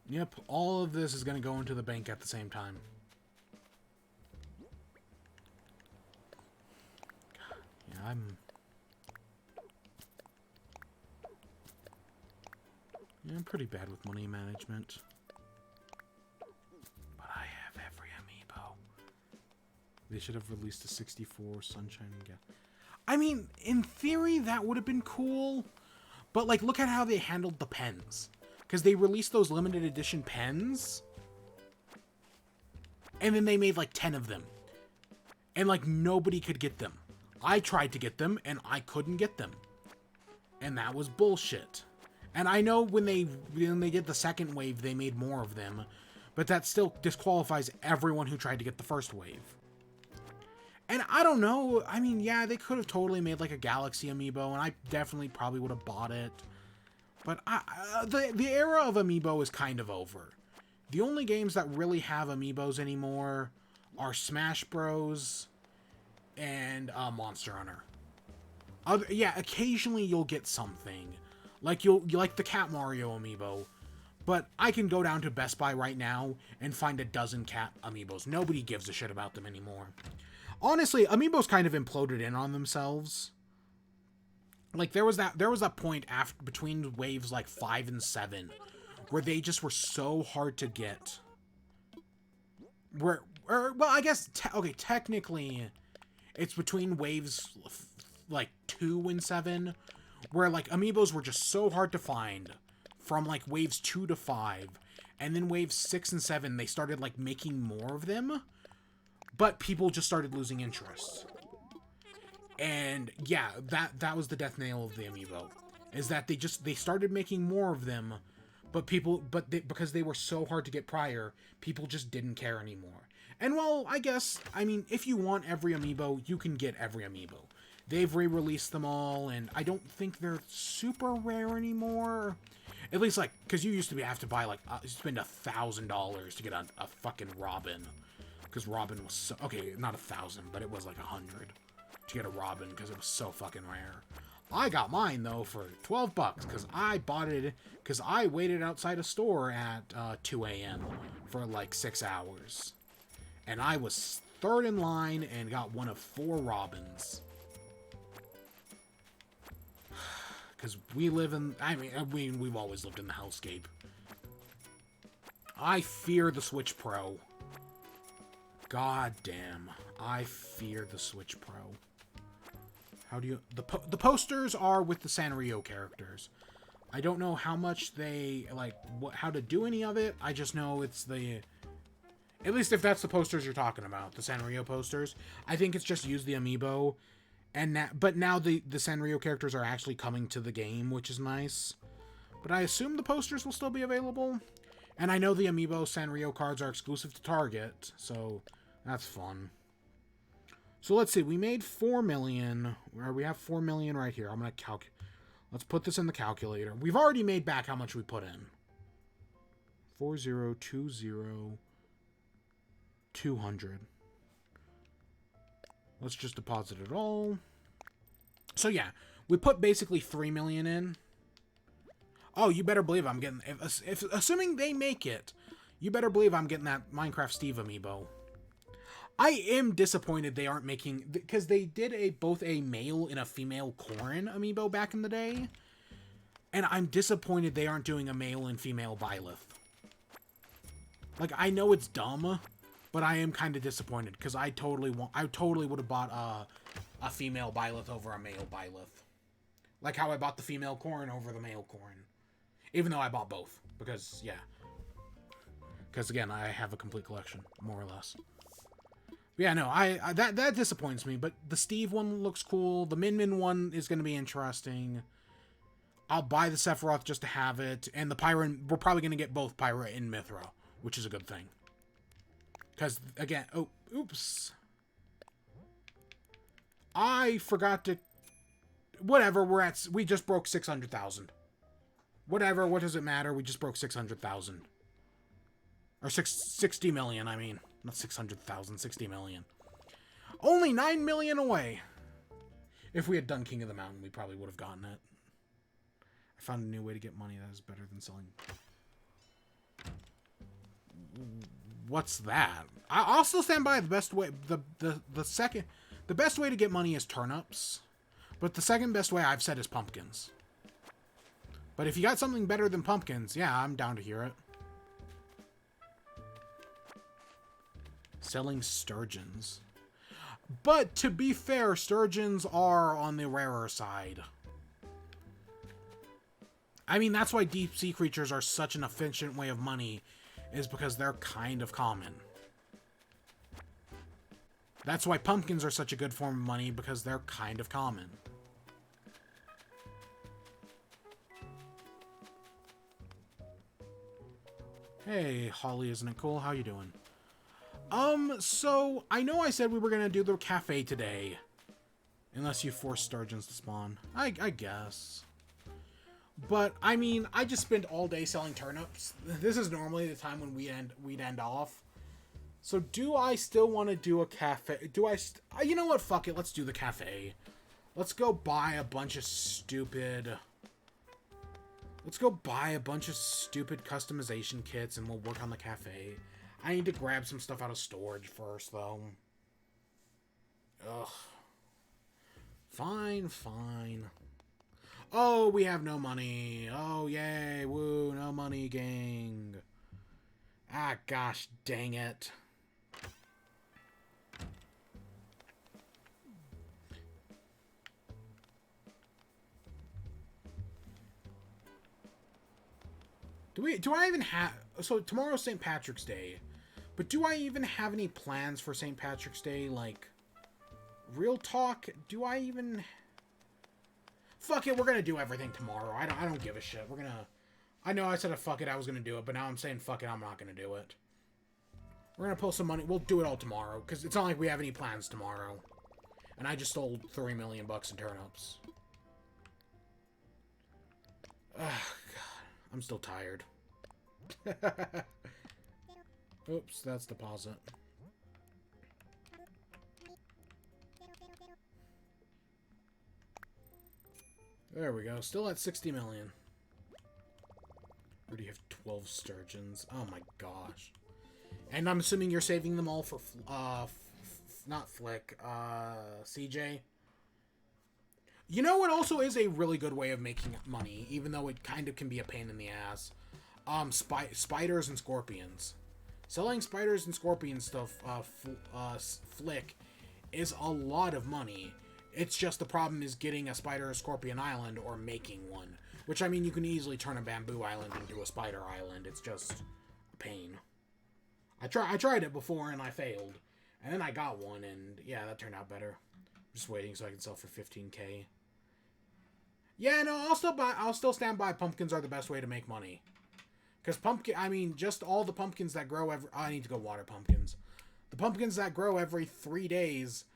Yep, all of this is going to go into the bank at the same time. Yeah, I'm pretty bad with money management. But I have every Amiibo. They should have released a 64 Sunshine and Gap. I mean, in theory, that would have been cool. But, like, look at how they handled the pens. Because they released those limited edition pens. And then they made, like, 10 of them. And, like, nobody could get them. I tried to get them, and I couldn't get them. And that was bullshit. And I know when they did the second wave, they made more of them. But that still disqualifies everyone who tried to get the first wave. And I don't know. I mean, yeah, they could have totally made, like, a Galaxy Amiibo, and I definitely probably would have bought it. But the era of Amiibo is kind of over. The only games that really have Amiibos anymore are Smash Bros. And Monster Hunter. Yeah, occasionally you'll get something. Like you like the Cat Mario Amiibo. But I can go down to Best Buy right now and find a dozen Cat Amiibos. Nobody gives a shit about them anymore. Honestly, Amiibos kind of imploded in on themselves. Like, there was that point between waves, like, 5 and 7, where they just were so hard to get. Well, I guess, technically, it's between waves, like, 2 and 7, where, like, Amiibos were just so hard to find from, like, waves 2 to 5, and then waves 6 and 7, they started, like, making more of them, but people just started losing interest. And yeah, that was the death nail of the Amiibo, is that they started making more of them, but because they were so hard to get prior, people just didn't care anymore. And well, I mean, if you want every Amiibo, you can get every Amiibo. They've re-released them all, and I don't think they're super rare anymore. At least, like, because you used to have to buy, like, spend $1,000 to get a fucking Robin. Because Robin was so, okay, not 1,000, but it was like 100. To get a Robin, because it was so fucking rare. I got mine, though, for 12 bucks, because I bought it, because I waited outside a store at 2 a.m. for like 6 hours. And I was third in line and got one of 4 robins. Because we live in, I mean, we've always lived in the hellscape. I fear the Switch Pro. God damn. I fear the Switch Pro. How do you... The posters are with the Sanrio characters. I don't know how much they... Like, how to do any of it. I just know it's the... At least if that's the posters you're talking about. The Sanrio posters. I think it's just use the amiibo. But now the Sanrio characters are actually coming to the game, which is nice. But I assume the posters will still be available. And I know the amiibo Sanrio cards are exclusive to Target. So, that's fun. So let's see, we made 4 million, or we have 4 million right here. I'm going to let's put this in the calculator. We've already made back how much we put in. 4020 200. Let's just deposit it all. So yeah, we put basically 3 million in. Oh, you better believe I'm getting, assuming they make it, you better believe I'm getting that Minecraft Steve amiibo. I am disappointed they aren't making... Because they did both a male and a female Corrin amiibo back in the day. And I'm disappointed they aren't doing a male and female Byleth. Like, I know it's dumb, but I am kind of disappointed. Because I totally would have bought a female Byleth over a male Byleth. Like how I bought the female Corrin over the male Corrin. Even though I bought both. Because, yeah. Because, again, I have a complete collection, more or less. Yeah, no, that disappoints me, but the Steve one looks cool. The Min Min one is going to be interesting. I'll buy the Sephiroth just to have it, and the Pyra, we're probably going to get both Pyra and Mythra, which is a good thing. Because, again, oh, oops. I forgot to, whatever, we just broke 600,000. Whatever, what does it matter? We just broke 600,000. Or 60 million, I mean. Not 600,000, 60 million. Only 9 million away. If we had done King of the Mountain, we probably would have gotten it. I found a new way to get money that is better than selling. What's that? I'll still stand by the best way. The best way to get money is turnips. But the second best way I've said is pumpkins. But if you got something better than pumpkins, yeah, I'm down to hear it. Selling sturgeons. But to be fair, sturgeons are on the rarer side. I mean, that's why deep sea creatures are such an efficient way of money, is because they're kind of common. That's why pumpkins are such a good form of money, because they're kind of common. Hey, Holly, isn't it cool? How you doing? So, I know I said we were gonna do the cafe today. Unless you force sturgeons to spawn. I guess. But, I mean, I just spent all day selling turnips. This is normally the time when we'd end off. So, do I still want to do a cafe? You know what? Fuck it. Let's do the cafe. Let's go buy a bunch of stupid... Let's go buy a bunch of stupid customization kits and we'll work on the cafe. I need to grab some stuff out of storage first, though. Ugh. Fine, fine. Oh, we have no money. Oh, yay. Woo, no money, gang. Ah, gosh, dang it. Do I even have... So, tomorrow's St. Patrick's Day. But do I even have any plans for St. Patrick's Day? Like, real talk? Do I even... Fuck it, we're gonna do everything tomorrow. I don't give a shit. We're gonna... I know I said a fuck it, I was gonna do it, but now I'm saying fuck it, I'm not gonna do it. We're gonna pull some money. We'll do it all tomorrow, because it's not like we have any plans tomorrow. And I just stole 3 million bucks in turnips. Ugh, God. I'm still tired. Oops, that's deposit. There we go. Still at 60 million. Already have 12 sturgeons. Oh my gosh. And I'm assuming you're saving them all for, not Flick, CJ? You know what also is a really good way of making money, even though it kind of can be a pain in the ass? Spiders and scorpions. Selling spiders and scorpion stuff, Flick, is a lot of money. It's just the problem is getting a spider or scorpion island or making one. Which, I mean, you can easily turn a bamboo island into a spider island. It's just a pain. I tried it before and I failed. And then I got one and, yeah, that turned out better. I'm just waiting so I can sell for 15k. Yeah, no, I'll still stand by pumpkins are the best way to make money. Because just all the pumpkins that grow I need to go water pumpkins. The pumpkins that grow every 3 days,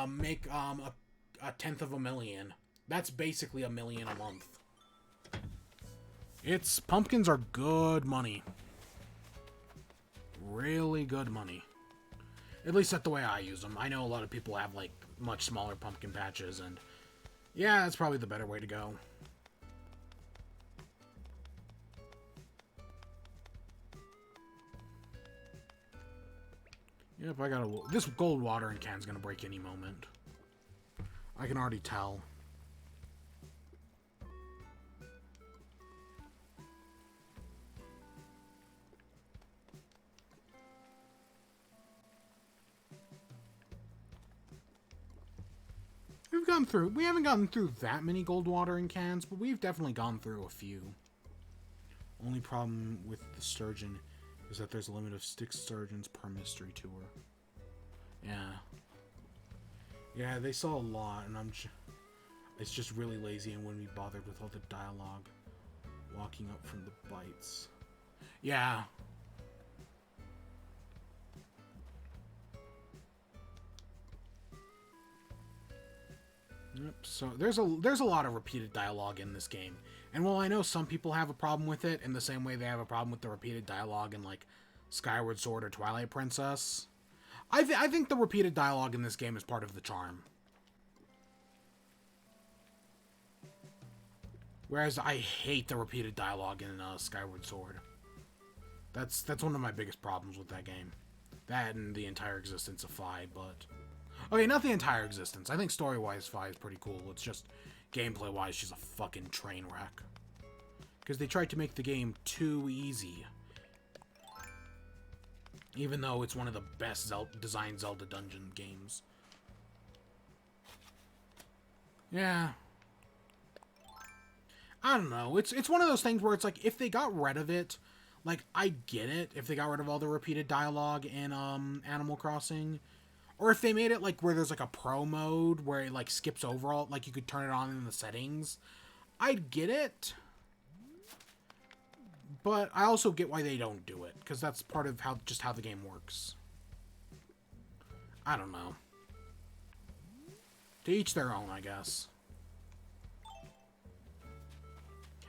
make, a tenth of a million. That's basically $1 million a month. Pumpkins are good money. Really good money. At least that's the way I use them. I know a lot of people have, like, much smaller pumpkin patches, and yeah, that's probably the better way to go. Yep, this gold watering can's gonna break any moment. I can already tell. We haven't gotten through that many gold watering cans, but we've definitely gone through a few. Only problem with the sturgeon is that there's a limit of 6 sturgeons per mystery tour. Yeah. Yeah, they saw a lot, and it's just really lazy and wouldn't be bothered with all the dialogue walking up from the bites. Yeah. Yep, so there's a lot of repeated dialogue in this game. And while I know some people have a problem with it in the same way they have a problem with the repeated dialogue in, like, Skyward Sword or Twilight Princess, I think the repeated dialogue in this game is part of the charm. Whereas I hate the repeated dialogue in Skyward Sword. That's one of my biggest problems with that game. That and the entire existence of Fi, but... Okay, not the entire existence. I think story-wise, Fi is pretty cool. It's just, gameplay-wise, she's a fucking train wreck. Because they tried to make the game too easy. Even though it's one of the best designed Zelda dungeon games. Yeah. I don't know. It's one of those things where it's like, if they got rid of it, like, I get it. If they got rid of all the repeated dialogue in Animal Crossing... Or if they made it, like, where there's, like, a pro mode where it, like, skips over all... Like, you could turn it on in the settings. I'd get it. But I also get why they don't do it. Because that's part of how the game works. I don't know. To each their own, I guess.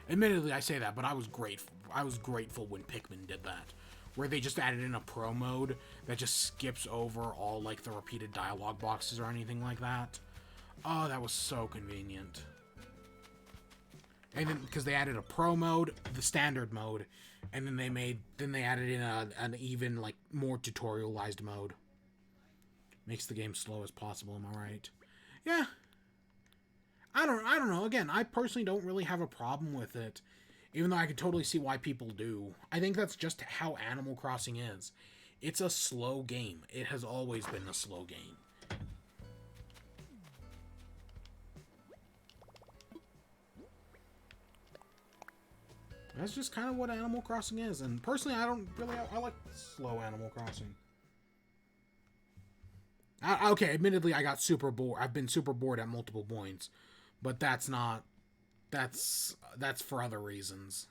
Admittedly, I say that, but I was grateful when Pikmin did that. Where they just added in a pro mode that just skips over all, like, the repeated dialogue boxes or anything like that. Oh, that was so convenient. And then, because they added a pro mode, the standard mode, and then they added in an even, like, more tutorialized mode. Makes the game slow as possible, am I right? Yeah. I don't know. Again, I personally don't really have a problem with it. Even though I could totally see why people do. I think that's just how Animal Crossing is. It's a slow game. It has always been a slow game. That's just kind of what Animal Crossing is. And personally, I like slow Animal Crossing. Okay, admittedly, I got super bored. I've been super bored at multiple points. But that's for other reasons.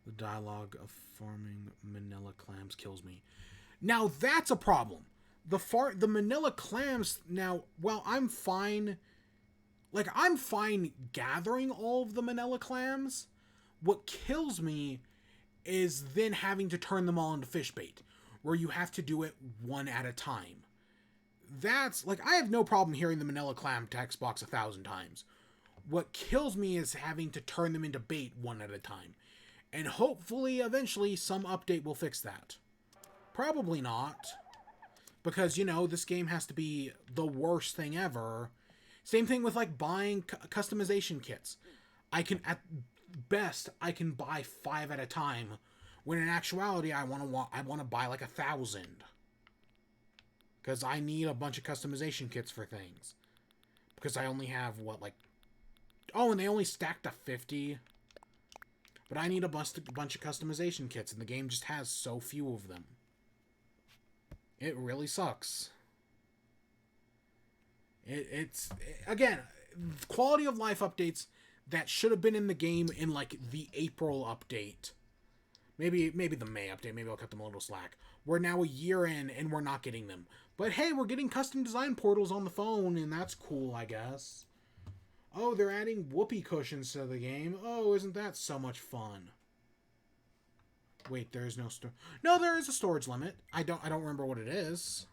The dialogue of farming manila clams kills me. Now that's a problem. The manila clams now, well, I'm fine. Like, I'm fine gathering all of the manila clams. What kills me is then having to turn them all into fish bait, where you have to do it one at a time. That's, like, I have no problem hearing the manila clam text box 1,000 times. What kills me is having to turn them into bait one at a time. And hopefully, eventually, some update will fix that. Probably not. Because, you know, this game has to be the worst thing ever. Same thing with, like, buying customization kits. At best, I can buy 5 at a time. When in actuality, I want to buy, like, 1,000. Because I need a bunch of customization kits for things. Because I only have, what, like... Oh, and they only stack to 50. But I need a bunch of customization kits, and the game just has so few of them. It really sucks. Again, quality of life updates that should have been in the game in, like, the April update. Maybe the May update. Maybe I'll cut them a little slack. We're now a year in, and we're not getting them. But hey, we're getting custom design portals on the phone, and that's cool, I guess. Oh, they're adding whoopee cushions to the game. Oh, isn't that so much fun? Wait, there is no store. No, there is a storage limit. I don't remember what it is.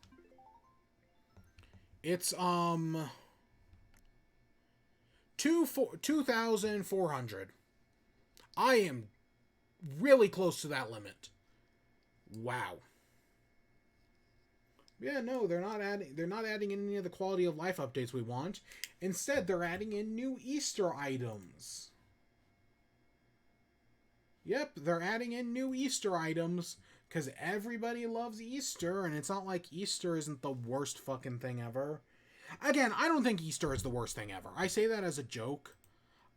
It's 2,400. I am really close to that limit. Wow. Yeah, no, they're not adding any of the quality of life updates we want. Instead, they're adding in new Easter items. Yep, they're adding in new Easter items because everybody loves Easter, and it's not like Easter isn't the worst fucking thing ever. Again, I don't think Easter is the worst thing ever. I say that as a joke.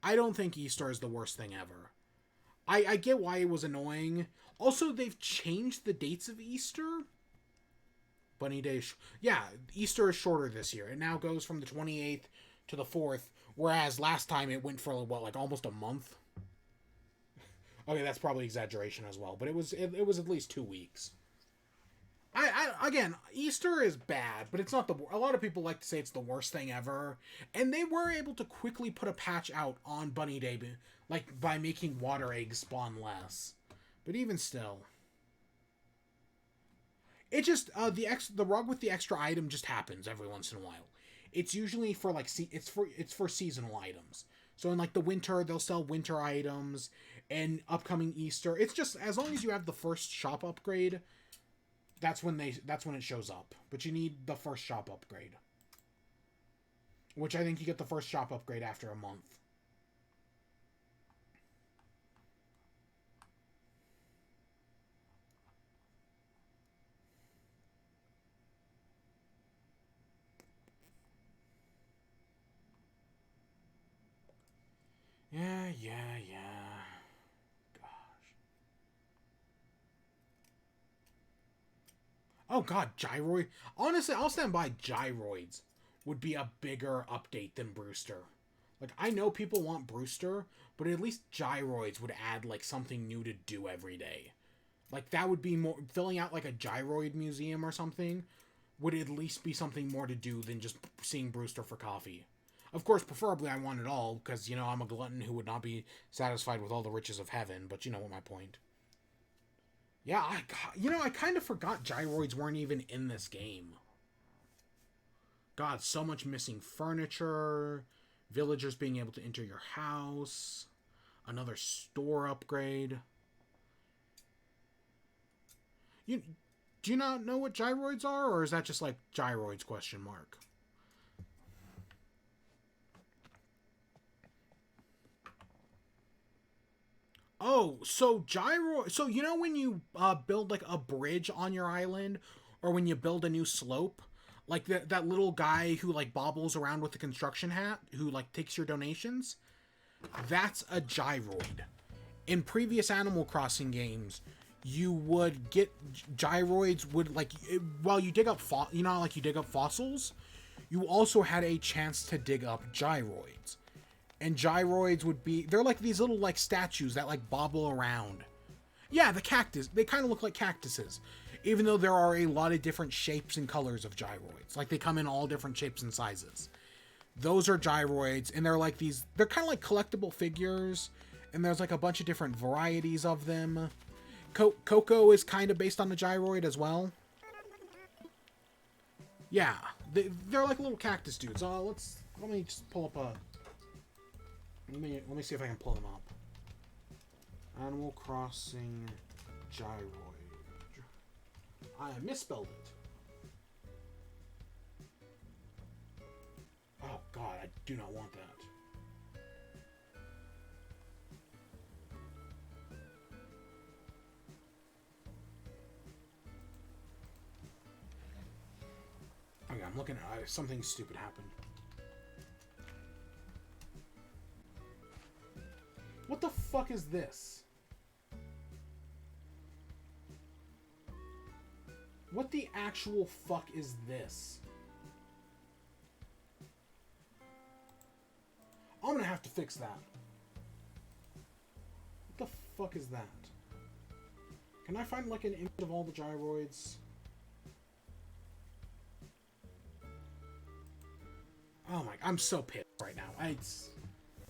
I don't think Easter is the worst thing ever. I get why it was annoying. Also, they've changed the dates of Easter. Bunny Day. Yeah, Easter is shorter this year. It now goes from the 28th to the 4th, whereas last time it went for, what, like almost a month? Okay, that's probably exaggeration as well, but it was at least 2 weeks. Again, Easter is bad, but it's not a lot of people like to say it's the worst thing ever, and they were able to quickly put a patch out on Bunny Day, like by making water eggs spawn less. But even still, it just the rug with the extra item just happens every once in a while. It's usually for like it's for seasonal items. So in like the winter, they'll sell winter items, and upcoming Easter, it's just as long as you have the first shop upgrade, that's when it shows up. But you need the first shop upgrade, which I think you get the first shop upgrade after a month. Yeah. Gosh. Oh god, Gyroid. Honestly, I'll stand by Gyroids would be a bigger update than Brewster. Like, I know people want Brewster, but at least Gyroids would add, like, something new to do every day. Like, that would be more... Filling out, like, a Gyroid museum or something would at least be something more to do than just seeing Brewster for coffee. Of course, preferably I want it all, because, you know, I'm a glutton who would not be satisfied with all the riches of heaven, but you know what my point. Yeah, I kind of forgot Gyroids weren't even in this game. God, so much missing furniture, villagers being able to enter your house, another store upgrade. Do you not know what Gyroids are, or is that just like Gyroids question mark? Oh, so gyroid. So you know when you build like a bridge on your island, or when you build a new slope, like that little guy who like bobbles around with the construction hat, who like takes your donations. That's a gyroid. In previous Animal Crossing games, you would get gyroids. Would like while you dig up like you dig up fossils, you also had a chance to dig up gyroids. And gyroids would be... They're like these little, like, statues that, like, bobble around. Yeah, the cactus. They kind of look like cactuses. Even though there are a lot of different shapes and colors of gyroids. Like, they come in all different shapes and sizes. Those are gyroids, and they're like these... They're kind of like collectible figures, and there's, like, a bunch of different varieties of them. Coco is kind of based on the gyroid as well. Yeah, they're like little cactus dudes. Let me just pull up a... Let me see if I can pull them up. Animal Crossing Gyroid. I misspelled it. Oh god, I do not want that. Okay, I'm looking at something stupid happened. What the fuck is this? What the actual fuck is this? I'm gonna have to fix that. What the fuck is that? Can I find like an image of all the gyroids? Oh my, I'm so pissed right now. It's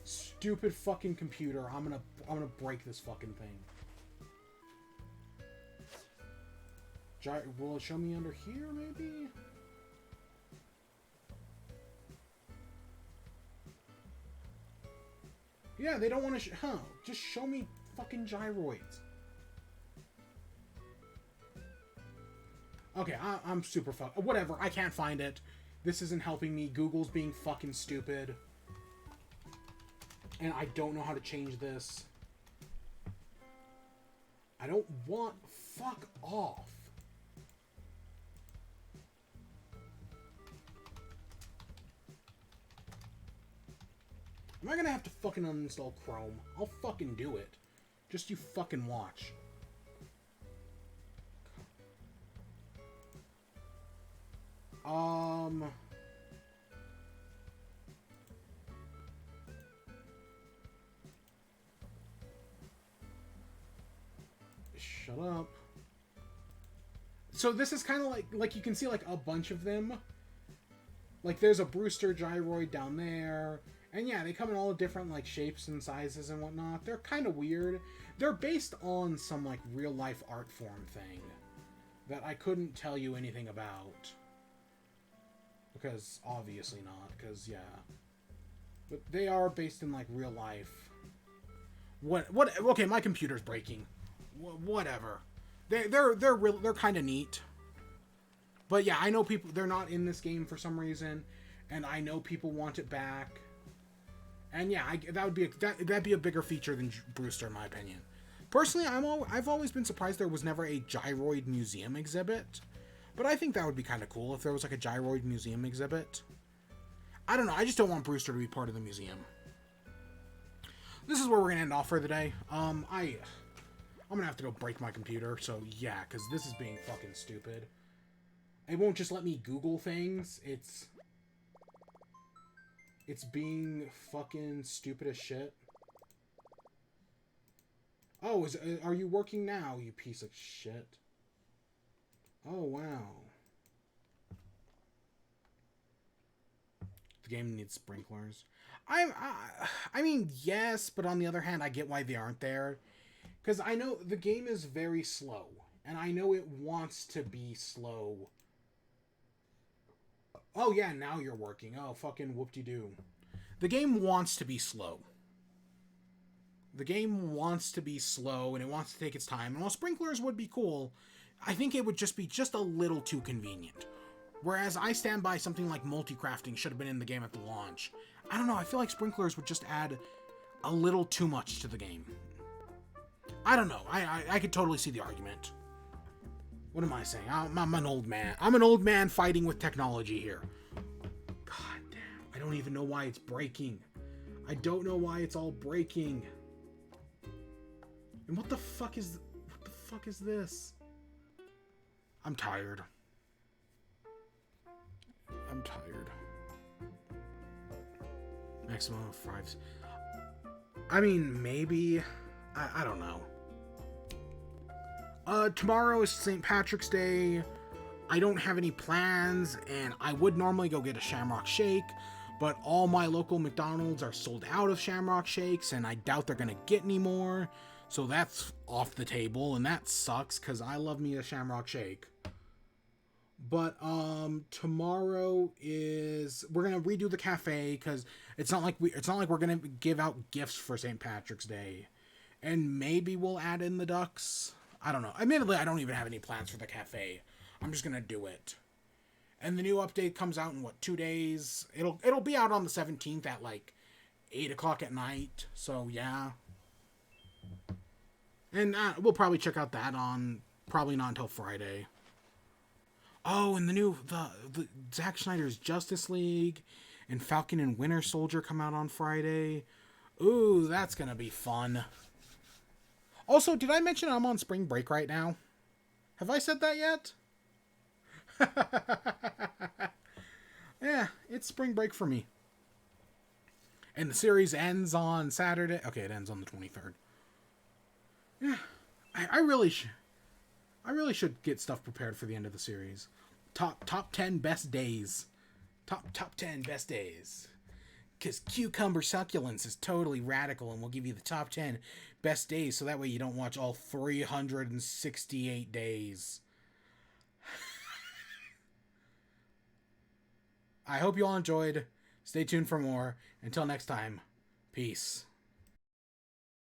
stupid fucking computer. I'm gonna break this fucking thing. Will it show me under here, maybe? Yeah, they don't want to just show me fucking gyroids. Okay, I'm super fucked. Whatever, I can't find it. This isn't helping me. Google's being fucking stupid. And I don't know how to change this. I don't want... Fuck off. Am I gonna have to fucking uninstall Chrome? I'll fucking do it. Just you fucking watch. Shut up. So this is kind of like you can see like a bunch of them. Like there's a Brewster gyroid down there. And yeah, they come in all different like shapes and sizes and whatnot. They're kind of weird. They're based on some like real life art form thing that I couldn't tell you anything about. Because obviously not, because yeah. But they are based in like real life. What okay, my computer's breaking. Whatever. They're kind of neat. But yeah, I know people, they're not in this game for some reason, and I know people want it back. And yeah, that'd be a bigger feature than Brewster in my opinion. Personally, I've always been surprised there was never a gyroid museum exhibit. But I think that would be kind of cool if there was like a gyroid museum exhibit. I don't know, I just don't want Brewster to be part of the museum. This is where we're gonna end off for the day. I'm gonna have to go break my computer, so yeah, because this is being fucking stupid. It won't just let me Google things. It's being fucking stupid as shit. Oh, are you working now, you piece of shit? Oh, wow. The game needs sprinklers. I mean, yes, but on the other hand, I get why they aren't there. Because I know the game is very slow. And I know it wants to be slow. Oh, yeah, now you're working. Oh, fucking whoop-de-doo. The game wants to be slow. The game wants to be slow, and it wants to take its time. And while sprinklers would be cool, I think it would just be just a little too convenient. Whereas I stand by something like multi-crafting should have been in the game at the launch. I don't know, I feel like sprinklers would just add a little too much to the game. I don't know, I could totally see the argument. What am I saying? I'm an old man. I'm an old man fighting with technology here. God damn, I don't even know why it's breaking. I don't know why it's all breaking. And what the fuck is this? I'm tired. I'm tired. Maximum of 5. I mean, maybe. I don't know. Tomorrow is St. Patrick's Day. I don't have any plans, and I would normally go get a Shamrock Shake, but all my local McDonald's are sold out of Shamrock Shakes, and I doubt they're gonna get any more. So that's off the table, and that sucks, because I love me a Shamrock Shake. But, tomorrow is... We're gonna redo the cafe, because It's not like we're gonna give out gifts for St. Patrick's Day, and maybe we'll add in the ducks. I don't know. Admittedly, I don't even have any plans for the cafe. I'm just gonna do it. And the new update comes out in what, 2 days? It'll be out on the 17th at like 8 o'clock at night. So yeah. And we'll probably check out that on probably not until Friday. Oh, and the Zack Snyder's Justice League and Falcon and Winter Soldier come out on Friday. Ooh, that's gonna be fun. Also, did I mention I'm on spring break right now? Have I said that yet? Yeah, it's spring break for me. And the series ends on Saturday. Okay, it ends on the 23rd. Yeah, I really should get stuff prepared for the end of the series. Top 10 best days. Top 10 best days. Because Cucumber Succulents is totally radical, and we'll give you the top 10 best days, so that way you don't watch all 368 days. I hope you all enjoyed. Stay tuned for more. Until next time, peace.